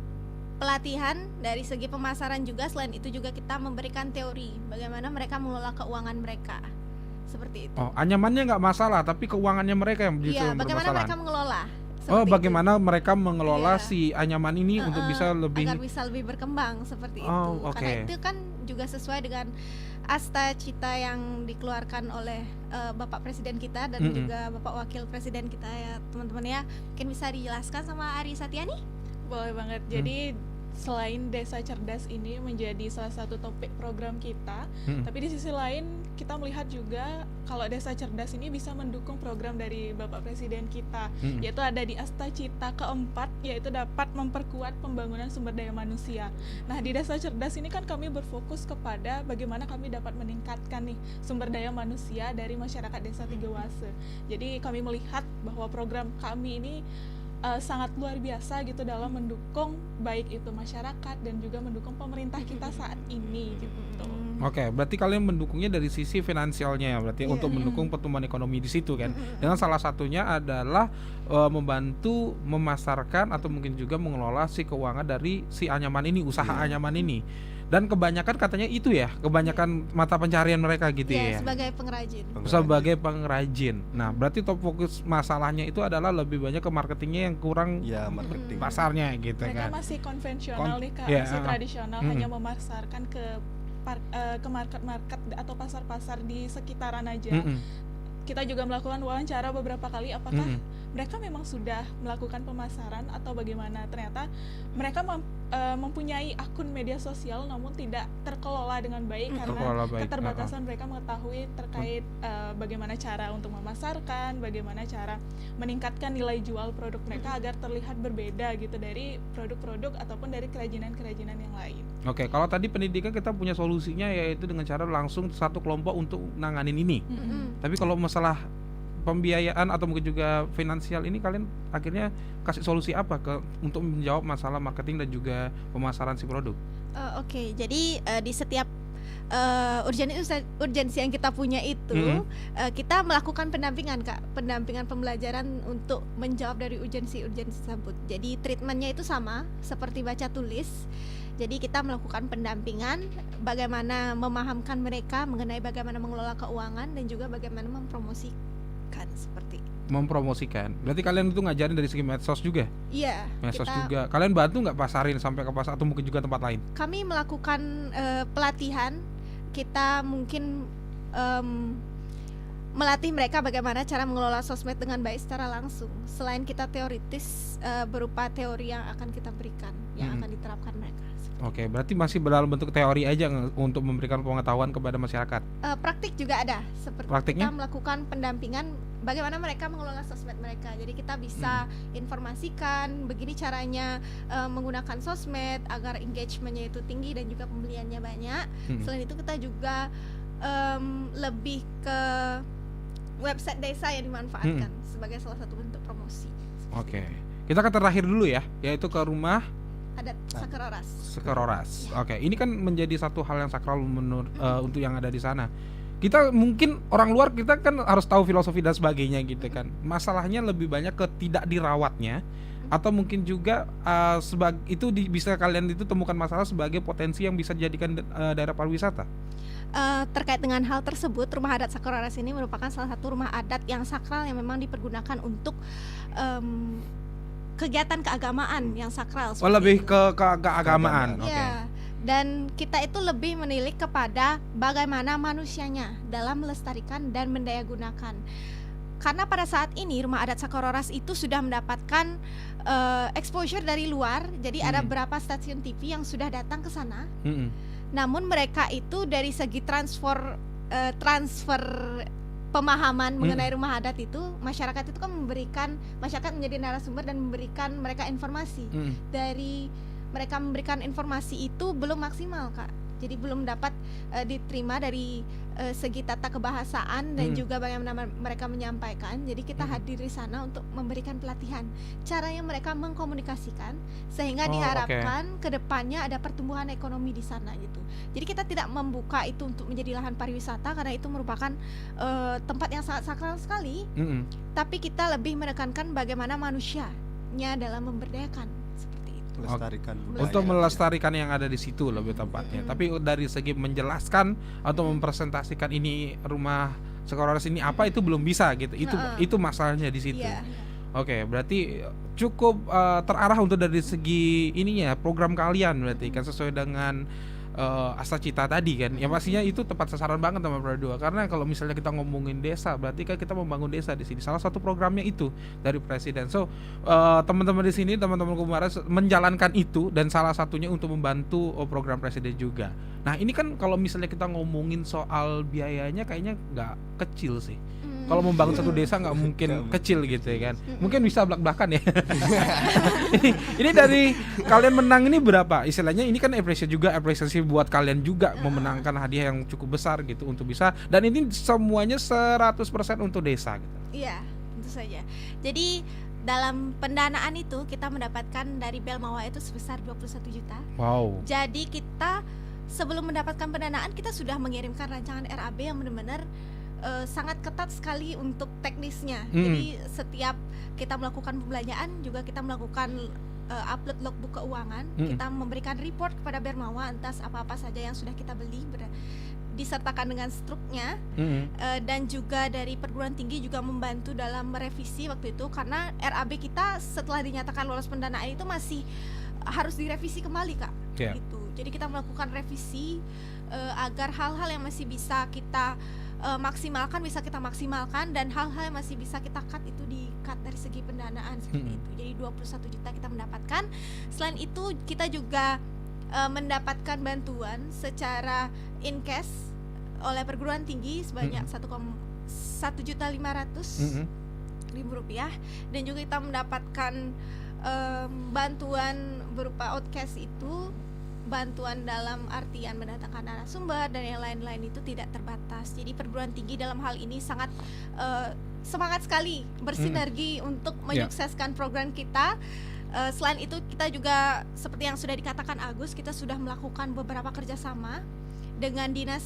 pelatihan dari segi pemasaran juga. Selain itu juga kita memberikan teori bagaimana mereka mengelola keuangan mereka, seperti itu. Anyamannya nggak masalah, tapi keuangannya mereka yang justru bermasalah. Bagaimana mereka mengelola? Bagaimana mereka mengelola si anyaman ini untuk bisa lebih, agar bisa lebih berkembang seperti itu. Karena itu kan juga sesuai dengan asta cita yang dikeluarkan oleh Bapak Presiden kita dan juga Bapak Wakil Presiden kita ya teman-teman ya. Mungkin bisa dijelaskan sama Ari Satyani? Boleh banget. Jadi selain Desa Cerdas ini menjadi salah satu topik program kita, tapi di sisi lain kita melihat juga kalau Desa Cerdas ini bisa mendukung program dari Bapak Presiden kita, yaitu ada di asta cita keempat, yaitu dapat memperkuat pembangunan sumber daya manusia. Nah, di Desa Cerdas ini kan kami berfokus kepada bagaimana kami dapat meningkatkan nih sumber daya manusia dari masyarakat Desa Tiga Wase. Jadi kami melihat bahwa program kami ini sangat luar biasa gitu dalam mendukung baik itu masyarakat dan juga mendukung pemerintah kita saat ini gitu. Oke, berarti kalian mendukungnya dari sisi finansialnya ya, berarti untuk mendukung pertumbuhan ekonomi di situ kan. Dengan salah satunya adalah membantu memasarkan atau mungkin juga mengelola si keuangan dari si anyaman ini, usaha anyaman ini. Dan kebanyakan katanya itu ya, kebanyakan mata pencarian mereka gitu ya. Sebagai pengrajin. Sebagai pengrajin. Nah, berarti top fokus masalahnya itu adalah lebih banyak ke marketingnya yang kurang marketing pasarnya gitu mereka kan. Mereka masih konvensional nih Kak, masih tradisional, hanya memasarkan ke ke market-market atau pasar-pasar di sekitaran aja. Kita juga melakukan wawancara beberapa kali apakah mereka memang sudah melakukan pemasaran atau bagaimana. Ternyata mereka mempunyai akun media sosial namun tidak terkelola dengan baik karena keterbatasan mereka mengetahui terkait bagaimana cara untuk memasarkan, bagaimana cara meningkatkan nilai jual produk mereka agar terlihat berbeda gitu dari produk-produk ataupun dari kerajinan-kerajinan yang lain. Oke, kalau tadi pendidikan kita punya solusinya yaitu dengan cara langsung satu kelompok untuk nanganin ini. Tapi kalau masalah pembiayaan atau mungkin juga finansial ini kalian akhirnya kasih solusi apa untuk menjawab masalah marketing dan juga pemasaran si produk? Oke, jadi di setiap urgensi yang kita punya itu kita melakukan pendampingan Kak, pendampingan pembelajaran untuk menjawab dari urgensi tersebut. Jadi treatmentnya itu sama seperti baca tulis. Jadi kita melakukan pendampingan bagaimana memahamkan mereka mengenai bagaimana mengelola keuangan dan juga bagaimana mempromosikan seperti mempromosikan. Berarti kalian itu ngajarin dari segi medsos juga? Iya. Medsos juga. Kalian bantu nggak pasarin sampai ke pasar atau mungkin juga tempat lain? Kami melakukan pelatihan. Kita mungkin melatih mereka bagaimana cara mengelola sosmed dengan baik secara langsung. Selain kita teoritis berupa teori yang akan kita berikan, yang akan diterapkan mereka. Oke, berarti masih dalam bentuk teori aja untuk memberikan pengetahuan kepada masyarakat. Praktik juga ada, seperti praktiknya? Kita melakukan pendampingan bagaimana mereka mengelola sosmed mereka. Jadi kita bisa informasikan begini caranya menggunakan sosmed agar engagementnya itu tinggi dan juga pembeliannya banyak. Selain itu kita juga lebih ke website desa yang dimanfaatkan sebagai salah satu bentuk promosi. Oke, kita ke terakhir dulu ya, yaitu ke rumah adat Sakeroras. Sakeroras. Oke, ini kan menjadi satu hal yang sakral menurut untuk yang ada di sana. Kita mungkin orang luar kita kan harus tahu filosofi dan sebagainya gitu kan. Masalahnya lebih banyak ke tidak dirawatnya atau mungkin juga itu bisa kalian itu temukan masalah sebagai potensi yang bisa dijadikan daerah pariwisata. Terkait dengan hal tersebut, rumah adat Sakeroras ini merupakan salah satu rumah adat yang sakral yang memang dipergunakan untuk kegiatan keagamaan yang sakral. Lebih ke keagamaan. Iya. Dan kita itu lebih menilik kepada bagaimana manusianya dalam melestarikan dan mendayagunakan. Karena pada saat ini rumah adat Sakeroras itu sudah mendapatkan exposure dari luar. Jadi ada beberapa stasiun TV yang sudah datang ke sana. Namun mereka itu dari segi transfer pemahaman mengenai rumah adat itu, masyarakat itu kan masyarakat menjadi narasumber dan memberikan mereka informasi. Dari mereka memberikan informasi itu belum maksimal Kak. Jadi belum dapat diterima dari segi tata kebahasaan dan juga bagaimana mereka menyampaikan. Jadi kita hadir di sana untuk memberikan pelatihan caranya mereka mengkomunikasikan sehingga diharapkan kedepannya ada pertumbuhan ekonomi di sana gitu. Jadi kita tidak membuka itu untuk menjadi lahan pariwisata karena itu merupakan tempat yang sangat sakral sekali. Tapi kita lebih menekankan bagaimana manusianya dalam memberdayakan. Untuk melestarikan yang ada di situ lebih tepatnya. Tapi dari segi menjelaskan atau mempresentasikan ini rumah Sakeroras ini apa itu belum bisa gitu. Itu masalahnya di situ. Oke, berarti cukup terarah untuk dari segi ininya program kalian berarti kan sesuai dengan Asa Cita tadi kan. Ya pastinya itu tepat sasaran banget sama Pro2 karena kalau misalnya kita ngomongin desa berarti kan kita membangun desa di sini. Salah satu programnya itu dari presiden. So, teman-teman di sini, teman-teman Kumara menjalankan itu dan salah satunya untuk membantu program presiden juga. Nah, ini kan kalau misalnya kita ngomongin soal biayanya kayaknya nggak kecil sih. Kalau membangun satu desa nggak mungkin kecil gitu ya kan. Mungkin bisa belak-belakan ya. ini dari kalian menang ini berapa? Istilahnya ini kan apresiasi buat kalian juga memenangkan hadiah yang cukup besar gitu untuk bisa. Dan ini semuanya 100% untuk desa gitu. Iya, tentu saja. Jadi dalam pendanaan itu kita mendapatkan dari Belmawa itu sebesar 21 juta. Wow. Jadi kita sebelum mendapatkan pendanaan kita sudah mengirimkan rancangan RAB yang benar-benar sangat ketat sekali untuk teknisnya. Jadi setiap kita melakukan pembelanjaan juga kita melakukan upload logbook keuangan. Kita memberikan report kepada Bermawa atas apa-apa saja yang sudah kita beli disertakan dengan struknya. Dan juga dari perguruan tinggi juga membantu dalam merevisi waktu itu karena RAB kita setelah dinyatakan lolos pendanaan itu masih harus direvisi kembali Kak. Gitu. Jadi kita melakukan revisi agar hal-hal yang masih bisa kita maksimalkan bisa kita maksimalkan, dan hal-hal yang masih bisa kita cut itu di cut dari segi pendanaan seperti itu. Jadi 21 juta kita mendapatkan. Selain itu kita juga mendapatkan bantuan secara in cash oleh perguruan tinggi sebanyak 1.500.000 rupiah, dan juga kita mendapatkan bantuan berupa outcast itu, bantuan dalam artian mendatangkan narasumber dan yang lain-lain itu tidak terbatas. Jadi perguruan tinggi dalam hal ini sangat semangat sekali bersinergi untuk menyukseskan program kita. Selain itu kita juga seperti yang sudah dikatakan Agus, kita sudah melakukan beberapa kerjasama dengan dinas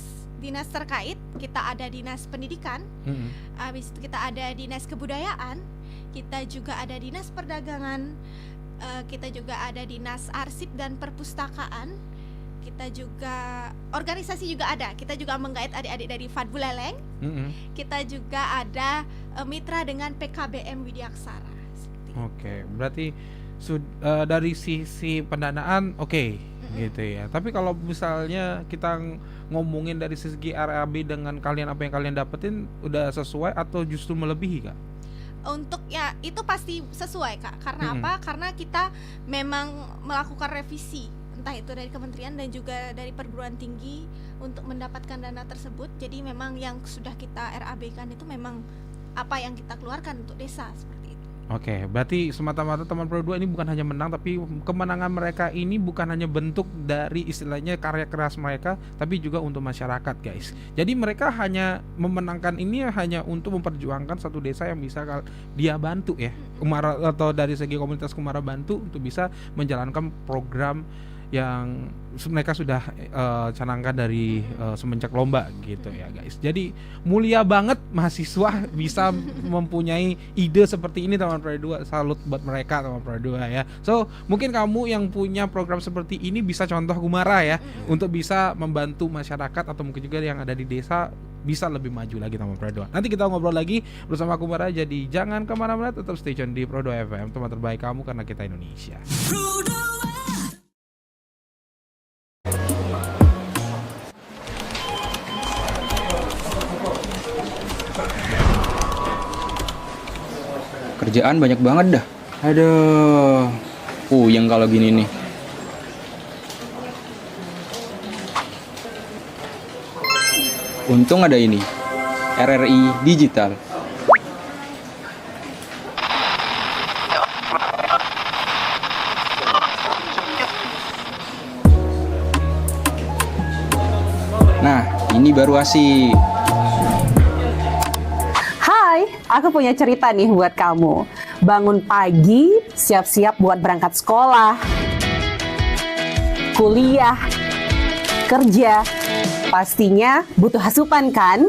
terkait. Kita ada dinas pendidikan, habis itu kita ada dinas kebudayaan, kita juga ada dinas perdagangan, kita juga ada dinas arsip dan perpustakaan, kita juga organisasi juga ada. Kita juga menggait adik-adik dari FAD Buleleng. Kita juga ada mitra dengan PKBM Widyaaksara. Oke, berarti dari sisi pendanaan gitu ya. Tapi kalau misalnya kita ngomongin dari segi RAB dengan kalian, apa yang kalian dapetin udah sesuai atau justru melebihi, Kak? Untuk ya itu pasti sesuai, Kak. Karena apa? Karena kita memang melakukan revisi, entah itu dari kementerian dan juga dari perguruan tinggi untuk mendapatkan dana tersebut. Jadi memang yang sudah kita RAB-kan itu memang apa yang kita keluarkan untuk desa seperti itu. Oke, berarti semata-mata teman Pro 2 ini bukan hanya menang, tapi kemenangan mereka ini bukan hanya bentuk dari istilahnya karya keras mereka, tapi juga untuk masyarakat, guys. Jadi mereka hanya memenangkan ini hanya untuk memperjuangkan satu desa yang bisa dia bantu ya, Kumara, atau dari segi komunitas Kumara bantu untuk bisa menjalankan program yang mereka sudah canangkan dari semenjak lomba gitu ya, guys. Jadi mulia banget mahasiswa bisa mempunyai ide seperti ini, teman Pro 2. Salut buat mereka, teman Pro 2 ya. So mungkin kamu yang punya program seperti ini bisa contoh Kumara ya, untuk bisa membantu masyarakat atau mungkin juga yang ada di desa bisa lebih maju lagi, teman Pro 2. Nanti kita ngobrol lagi bersama Kumara, jadi jangan kemana-mana, tetap stay tune di Pro 2 FM, teman terbaik kamu karena kita Indonesia. Kerjaan banyak banget dah. Aduh, puyeng kalau gini nih. Untung ada ini, RRI Digital. Nah, ini baru asik. Hai, aku punya cerita nih buat kamu. Bangun pagi, siap-siap buat berangkat sekolah, kuliah, kerja. Pastinya butuh asupan kan?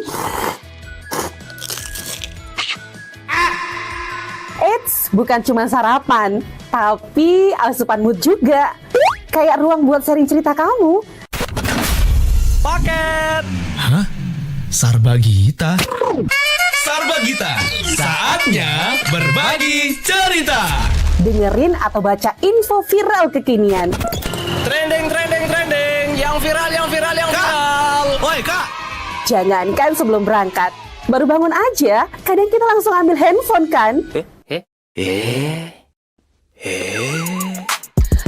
Eits, bukan cuma sarapan, tapi asupan mood juga. Kayak ruang buat sharing cerita kamu. Paket. Hah? Sarbagita? Sarbagita, saatnya berbagi cerita. Dengerin atau baca info viral kekinian. Trending, yang viral. Woi, Kak. Jangankan sebelum berangkat, baru bangun aja, kadang kita langsung ambil handphone kan?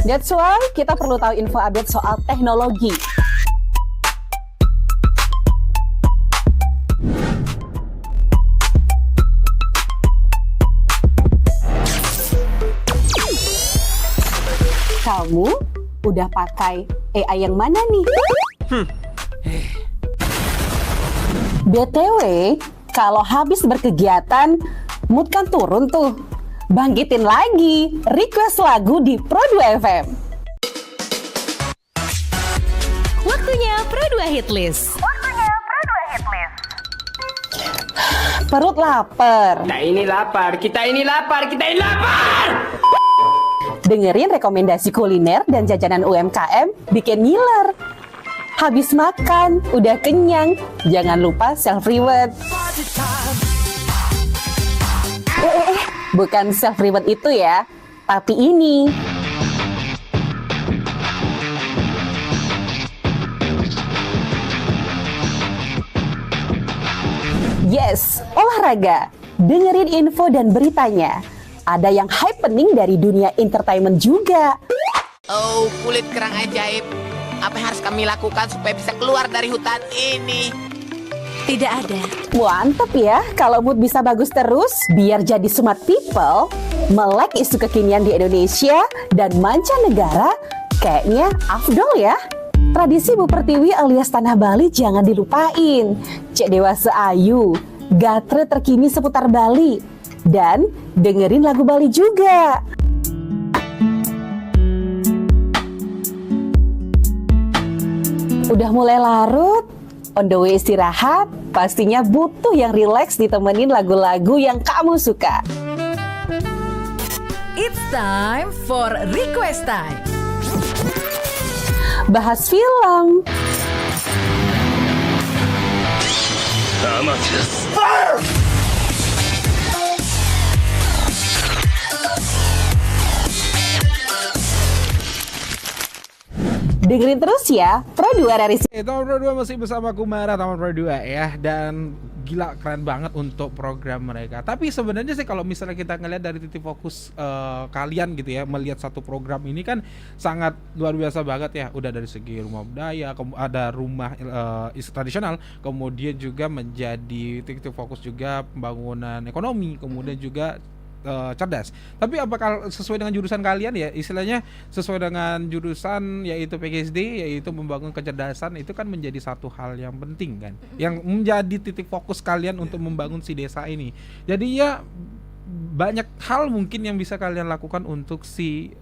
That's why kita perlu tahu info update soal teknologi. Kamu udah pakai AI yang mana nih? BTW, kalau habis berkegiatan, mood kan turun tuh. Bangkitin lagi, request lagu di Pro 2 FM. Waktunya Pro 2 Hitlist. Perut lapar. Kita ini lapar. Dengerin rekomendasi kuliner dan jajanan UMKM bikin ngiler. Habis makan, udah kenyang, jangan lupa self-reward. Bukan self-reward itu ya, tapi ini. Yes, olahraga. Dengerin info dan beritanya. Ada yang happening dari dunia entertainment juga. Oh, kulit kerang ajaib. Apa yang harus kami lakukan supaya bisa keluar dari hutan ini? Tidak ada. Mantep ya, kalau mood bisa bagus terus, biar jadi smart people, melek isu kekinian di Indonesia dan mancanegara, kayaknya afdol ya. Tradisi Bu Pertiwi alias Tanah Bali jangan dilupain. Cek dewasa ayu, gatre terkini seputar Bali, dan dengerin lagu Bali juga. Udah mulai larut, on the way istirahat, pastinya butuh yang rileks ditemenin lagu-lagu yang kamu suka. It's time for Request Time. Bahas film, dengerin terus ya Pro 2 dari Taman Pro 2 masih bersama Kumara Taman Pro 2 ya. Dan gila keren banget untuk program mereka. Tapi sebenarnya sih kalau misalnya kita ngelihat dari titik fokus kalian gitu ya, melihat satu program ini kan sangat luar biasa banget ya. Udah dari segi rumah budaya, ada rumah tradisional, kemudian juga menjadi titik fokus juga pembangunan ekonomi, kemudian juga cerdas. Tapi apakah sesuai dengan jurusan kalian ya, istilahnya sesuai dengan jurusan yaitu PGSD, yaitu membangun kecerdasan, itu kan menjadi satu hal yang penting kan, yang menjadi titik fokus kalian untuk membangun si desa ini. Jadi ya banyak hal mungkin yang bisa kalian lakukan untuk si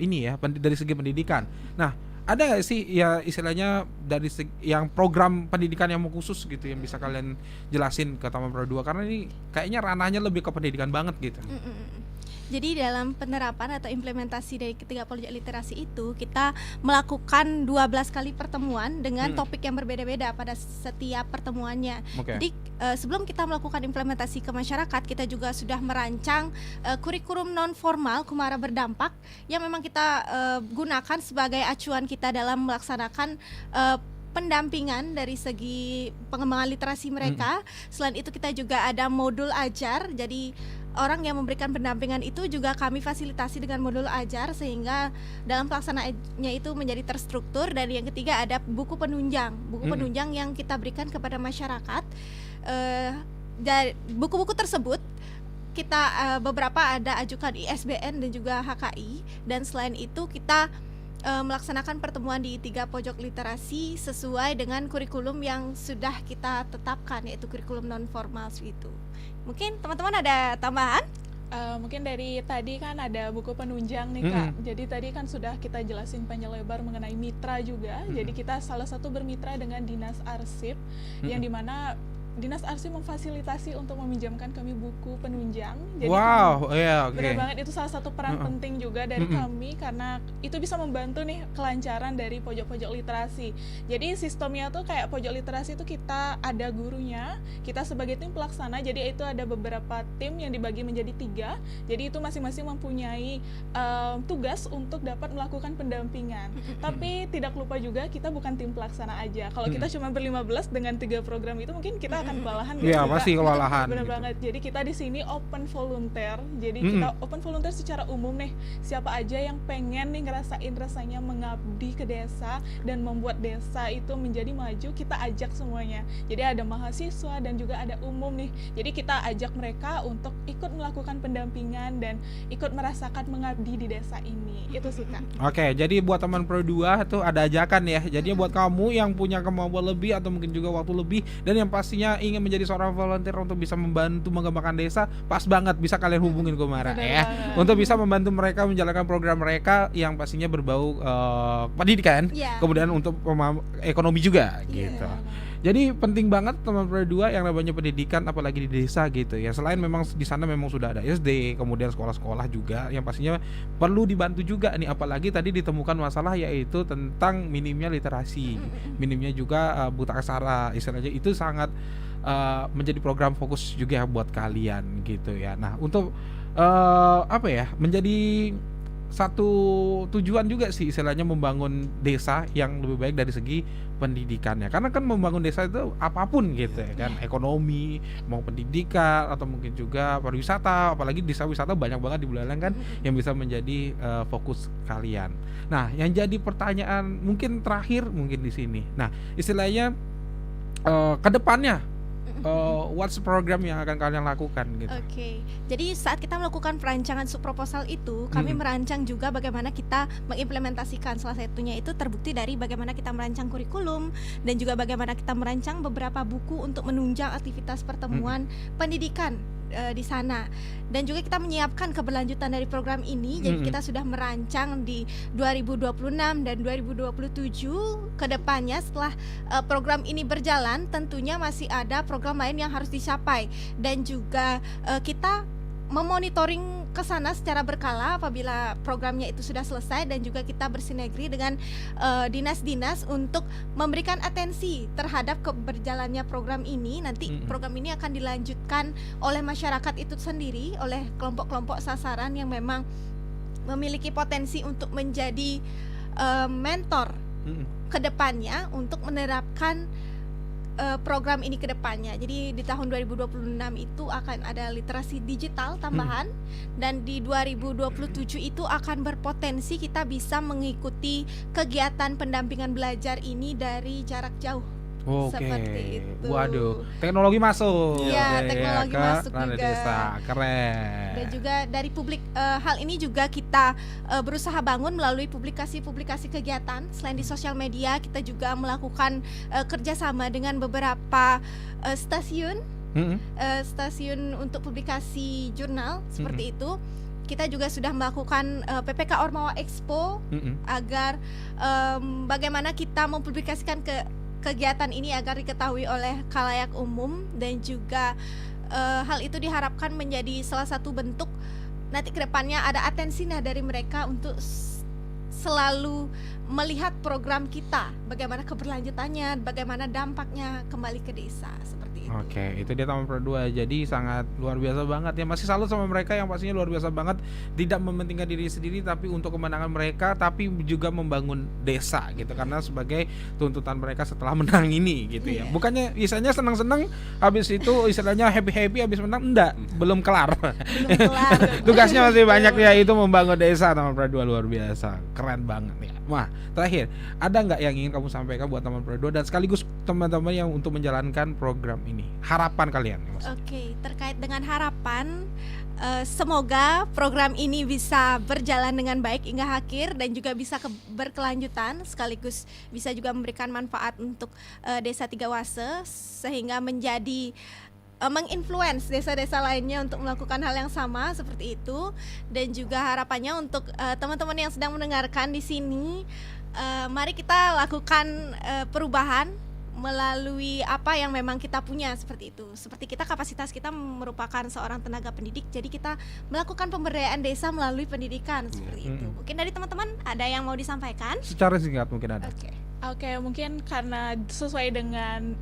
ini ya, dari segi pendidikan. Nah, ada nggak sih ya istilahnya dari yang program pendidikan yang khusus gitu yang bisa kalian jelasin ke Taman Pro 2, karena ini kayaknya ranahnya lebih ke pendidikan banget gitu. Jadi dalam penerapan atau implementasi dari ketiga pojok literasi itu, kita melakukan 12 kali pertemuan dengan topik yang berbeda-beda pada setiap pertemuannya. Jadi sebelum kita melakukan implementasi ke masyarakat, kita juga sudah merancang kurikulum non formal Kumara Berdampak yang memang kita gunakan sebagai acuan kita dalam melaksanakan pendampingan dari segi pengembangan literasi mereka. Selain itu kita juga ada modul ajar, jadi orang yang memberikan pendampingan itu juga kami fasilitasi dengan modul ajar sehingga dalam pelaksanaannya itu menjadi terstruktur. Dan yang ketiga ada buku penunjang yang kita berikan kepada masyarakat. Dan buku-buku tersebut kita beberapa ada ajukan ISBN dan juga HKI, dan selain itu kita melaksanakan pertemuan di 3 pojok literasi sesuai dengan kurikulum yang sudah kita tetapkan, yaitu kurikulum non formal itu. Mungkin teman-teman ada tambahan? Mungkin dari tadi kan ada buku penunjang nih Kak. Jadi tadi kan sudah kita jelasin panjang lebar mengenai mitra juga. Jadi kita salah satu bermitra dengan Dinas Arsip, yang dimana Dinas Arsip memfasilitasi untuk meminjamkan kami buku penunjang. Jadi benar banget, itu salah satu peran penting juga dari kami, karena itu bisa membantu nih kelancaran dari pojok-pojok literasi. Jadi sistemnya tuh kayak pojok literasi itu kita ada gurunya, kita sebagai tim pelaksana. Jadi itu ada beberapa tim yang dibagi menjadi 3. Jadi itu masing-masing mempunyai tugas untuk dapat melakukan pendampingan. Tapi tidak lupa juga kita bukan tim pelaksana aja. Kalau kita cuma ber-15 dengan 3 program itu mungkin kita akan kewalahan. Iya, pasti kewalahan. Benar banget. Jadi kita di sini open volunteer. Jadi kita open volunteer secara umum nih. Siapa aja yang pengen nih ngerasain rasanya mengabdi ke desa dan membuat desa itu menjadi maju, kita ajak semuanya. Jadi ada mahasiswa dan juga ada umum nih. Jadi kita ajak mereka untuk ikut melakukan pendampingan dan ikut merasakan mengabdi di desa ini. Itu sih Kak. Oke, jadi buat Taman Pro 2 tuh ada ajakan ya. Jadi buat kamu yang punya kemampuan lebih atau mungkin juga waktu lebih, dan yang pastinya ingin menjadi seorang volunteer untuk bisa membantu mengembangkan desa, pas banget bisa kalian hubungin Kumara ya, untuk bisa membantu mereka menjalankan program mereka yang pastinya berbau pendidikan, kemudian untuk ekonomi juga gitu. Jadi penting banget Taman Pro 2 yang namanya pendidikan, apalagi di desa gitu ya. Selain memang di sana memang sudah ada SD, kemudian sekolah-sekolah juga yang pastinya perlu dibantu juga nih, apalagi tadi ditemukan masalah yaitu tentang minimnya literasi, minimnya juga buta aksara, istilahnya itu sangat menjadi program fokus juga buat kalian gitu ya. Nah, untuk apa ya, menjadi satu tujuan juga sih istilahnya membangun desa yang lebih baik dari segi pendidikannya. Karena kan membangun desa itu apapun gitu ya kan, ekonomi, mau pendidikan atau mungkin juga pariwisata, apalagi desa wisata banyak banget di Buleleng kan yang bisa menjadi fokus kalian. Nah, yang jadi pertanyaan mungkin terakhir mungkin di sini. Nah, istilahnya ke depannya what's program yang akan kalian lakukan gitu. Oke. Jadi saat kita melakukan perancangan subproposal itu, kami merancang juga bagaimana kita mengimplementasikan. Salah satunya itu terbukti dari bagaimana kita merancang kurikulum dan juga bagaimana kita merancang beberapa buku untuk menunjang aktivitas pertemuan pendidikan di sana. Dan juga kita menyiapkan keberlanjutan dari program ini. Jadi kita sudah merancang di 2026 dan 2027 ke depannya. Setelah program ini berjalan, tentunya masih ada program lain yang harus dicapai. Dan juga kita memonitoring ke sana secara berkala apabila programnya itu sudah selesai, dan juga kita bersinergi dengan dinas-dinas untuk memberikan atensi terhadap keberjalannya program ini. Nanti program ini akan dilanjutkan oleh masyarakat itu sendiri, oleh kelompok-kelompok sasaran yang memang memiliki potensi untuk menjadi mentor ke depannya untuk menerapkan program ini ke depannya. Jadi di tahun 2026 itu akan ada literasi digital tambahan, dan di 2027 itu akan berpotensi kita bisa mengikuti kegiatan pendampingan belajar ini dari jarak jauh. Seperti itu. Waduh, teknologi masuk. Iya, teknologi masuk juga. Desa. Keren. Dan juga dari publik, hal ini juga kita berusaha bangun melalui publikasi-publikasi kegiatan. Selain di sosial media, kita juga melakukan kerjasama dengan beberapa stasiun untuk publikasi jurnal seperti itu. Kita juga sudah melakukan PPK Ormawa Expo agar bagaimana kita mempublikasikan kegiatan ini agar diketahui oleh khalayak umum, dan juga hal itu diharapkan menjadi salah satu bentuk nanti kedepannya ada atensi dari mereka untuk selalu melihat program kita, bagaimana keberlanjutannya, bagaimana dampaknya kembali ke desa, seperti itu. Oke, itu dia Taman Pro 2. Jadi sangat luar biasa banget ya. Masih salut sama mereka yang pastinya luar biasa banget, tidak mementingkan diri sendiri tapi untuk kemenangan mereka, tapi juga membangun desa gitu, karena sebagai tuntutan mereka setelah menang ini gitu ya. Bukannya istilahnya senang-senang habis itu istilahnya happy-happy habis menang, enggak, belum kelar. Tugasnya masih banyak ya, itu membangun desa. Taman Pro 2 luar biasa. Keren banget ya. Wah, terakhir, ada nggak yang ingin kamu sampaikan buat Taman Pro 2 dan sekaligus teman-teman yang untuk menjalankan program ini? Harapan kalian? Oke, terkait dengan harapan, semoga program ini bisa berjalan dengan baik hingga akhir dan juga bisa berkelanjutan, sekaligus bisa juga memberikan manfaat untuk Desa Tiga Wase sehingga menjadi menginfluence desa-desa lainnya untuk melakukan hal yang sama seperti itu. Dan juga harapannya untuk teman-teman yang sedang mendengarkan di sini, mari kita lakukan perubahan melalui apa yang memang kita punya, seperti itu. Seperti kita, kapasitas kita merupakan seorang tenaga pendidik, jadi kita melakukan pemberdayaan desa melalui pendidikan, seperti itu. Mungkin dari teman-teman ada yang mau disampaikan? Secara singkat mungkin ada. Oke, mungkin karena sesuai dengan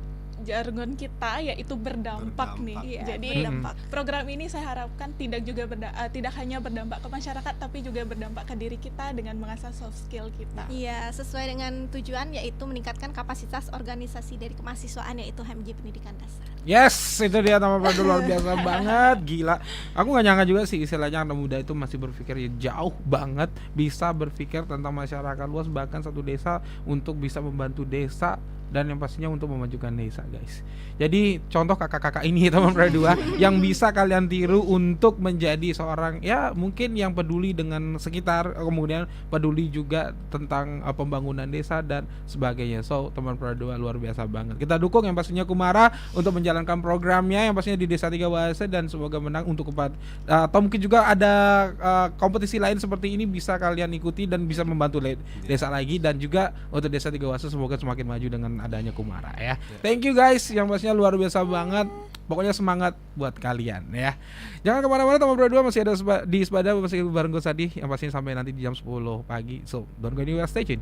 jargon kita yaitu berdampak nih. Jadi program ini saya harapkan tidak hanya berdampak ke masyarakat tapi juga berdampak ke diri kita dengan mengasah soft skill kita. Iya, sesuai dengan tujuan yaitu meningkatkan kapasitas organisasi dari kemahasiswaan yaitu HMJ Pendidikan Dasar. Yes, itu dia Taman Pro 2 luar biasa banget, gila. Aku gak nyangka juga sih istilahnya anak muda itu masih berpikir jauh banget, bisa berpikir tentang masyarakat luas, bahkan satu desa untuk bisa membantu desa dan yang pastinya untuk memajukan desa, guys. Jadi contoh kakak-kakak ini Taman Pro 2 yang bisa kalian tiru untuk menjadi seorang ya mungkin yang peduli dengan sekitar, kemudian peduli juga tentang pembangunan desa dan sebagainya. So Taman Pro 2 luar biasa banget. Kita dukung yang pastinya Kumara untuk menjalankan programnya yang pastinya di Desa Tiga Wase, dan semoga menang untuk atau mungkin juga ada kompetisi lain seperti ini bisa kalian ikuti dan bisa membantu desa lagi, dan juga untuk Desa Tiga Wase semoga semakin maju dengan adanya Kumara ya. Thank you guys, yang pastinya luar biasa banget. Pokoknya semangat buat kalian ya. Jangan kemana-mana, Taman Pro 2 masih ada di Sepada, masih bareng gue Sadi yang pastinya sampai nanti di jam 10 pagi. So don't go anywhere, stay tuned.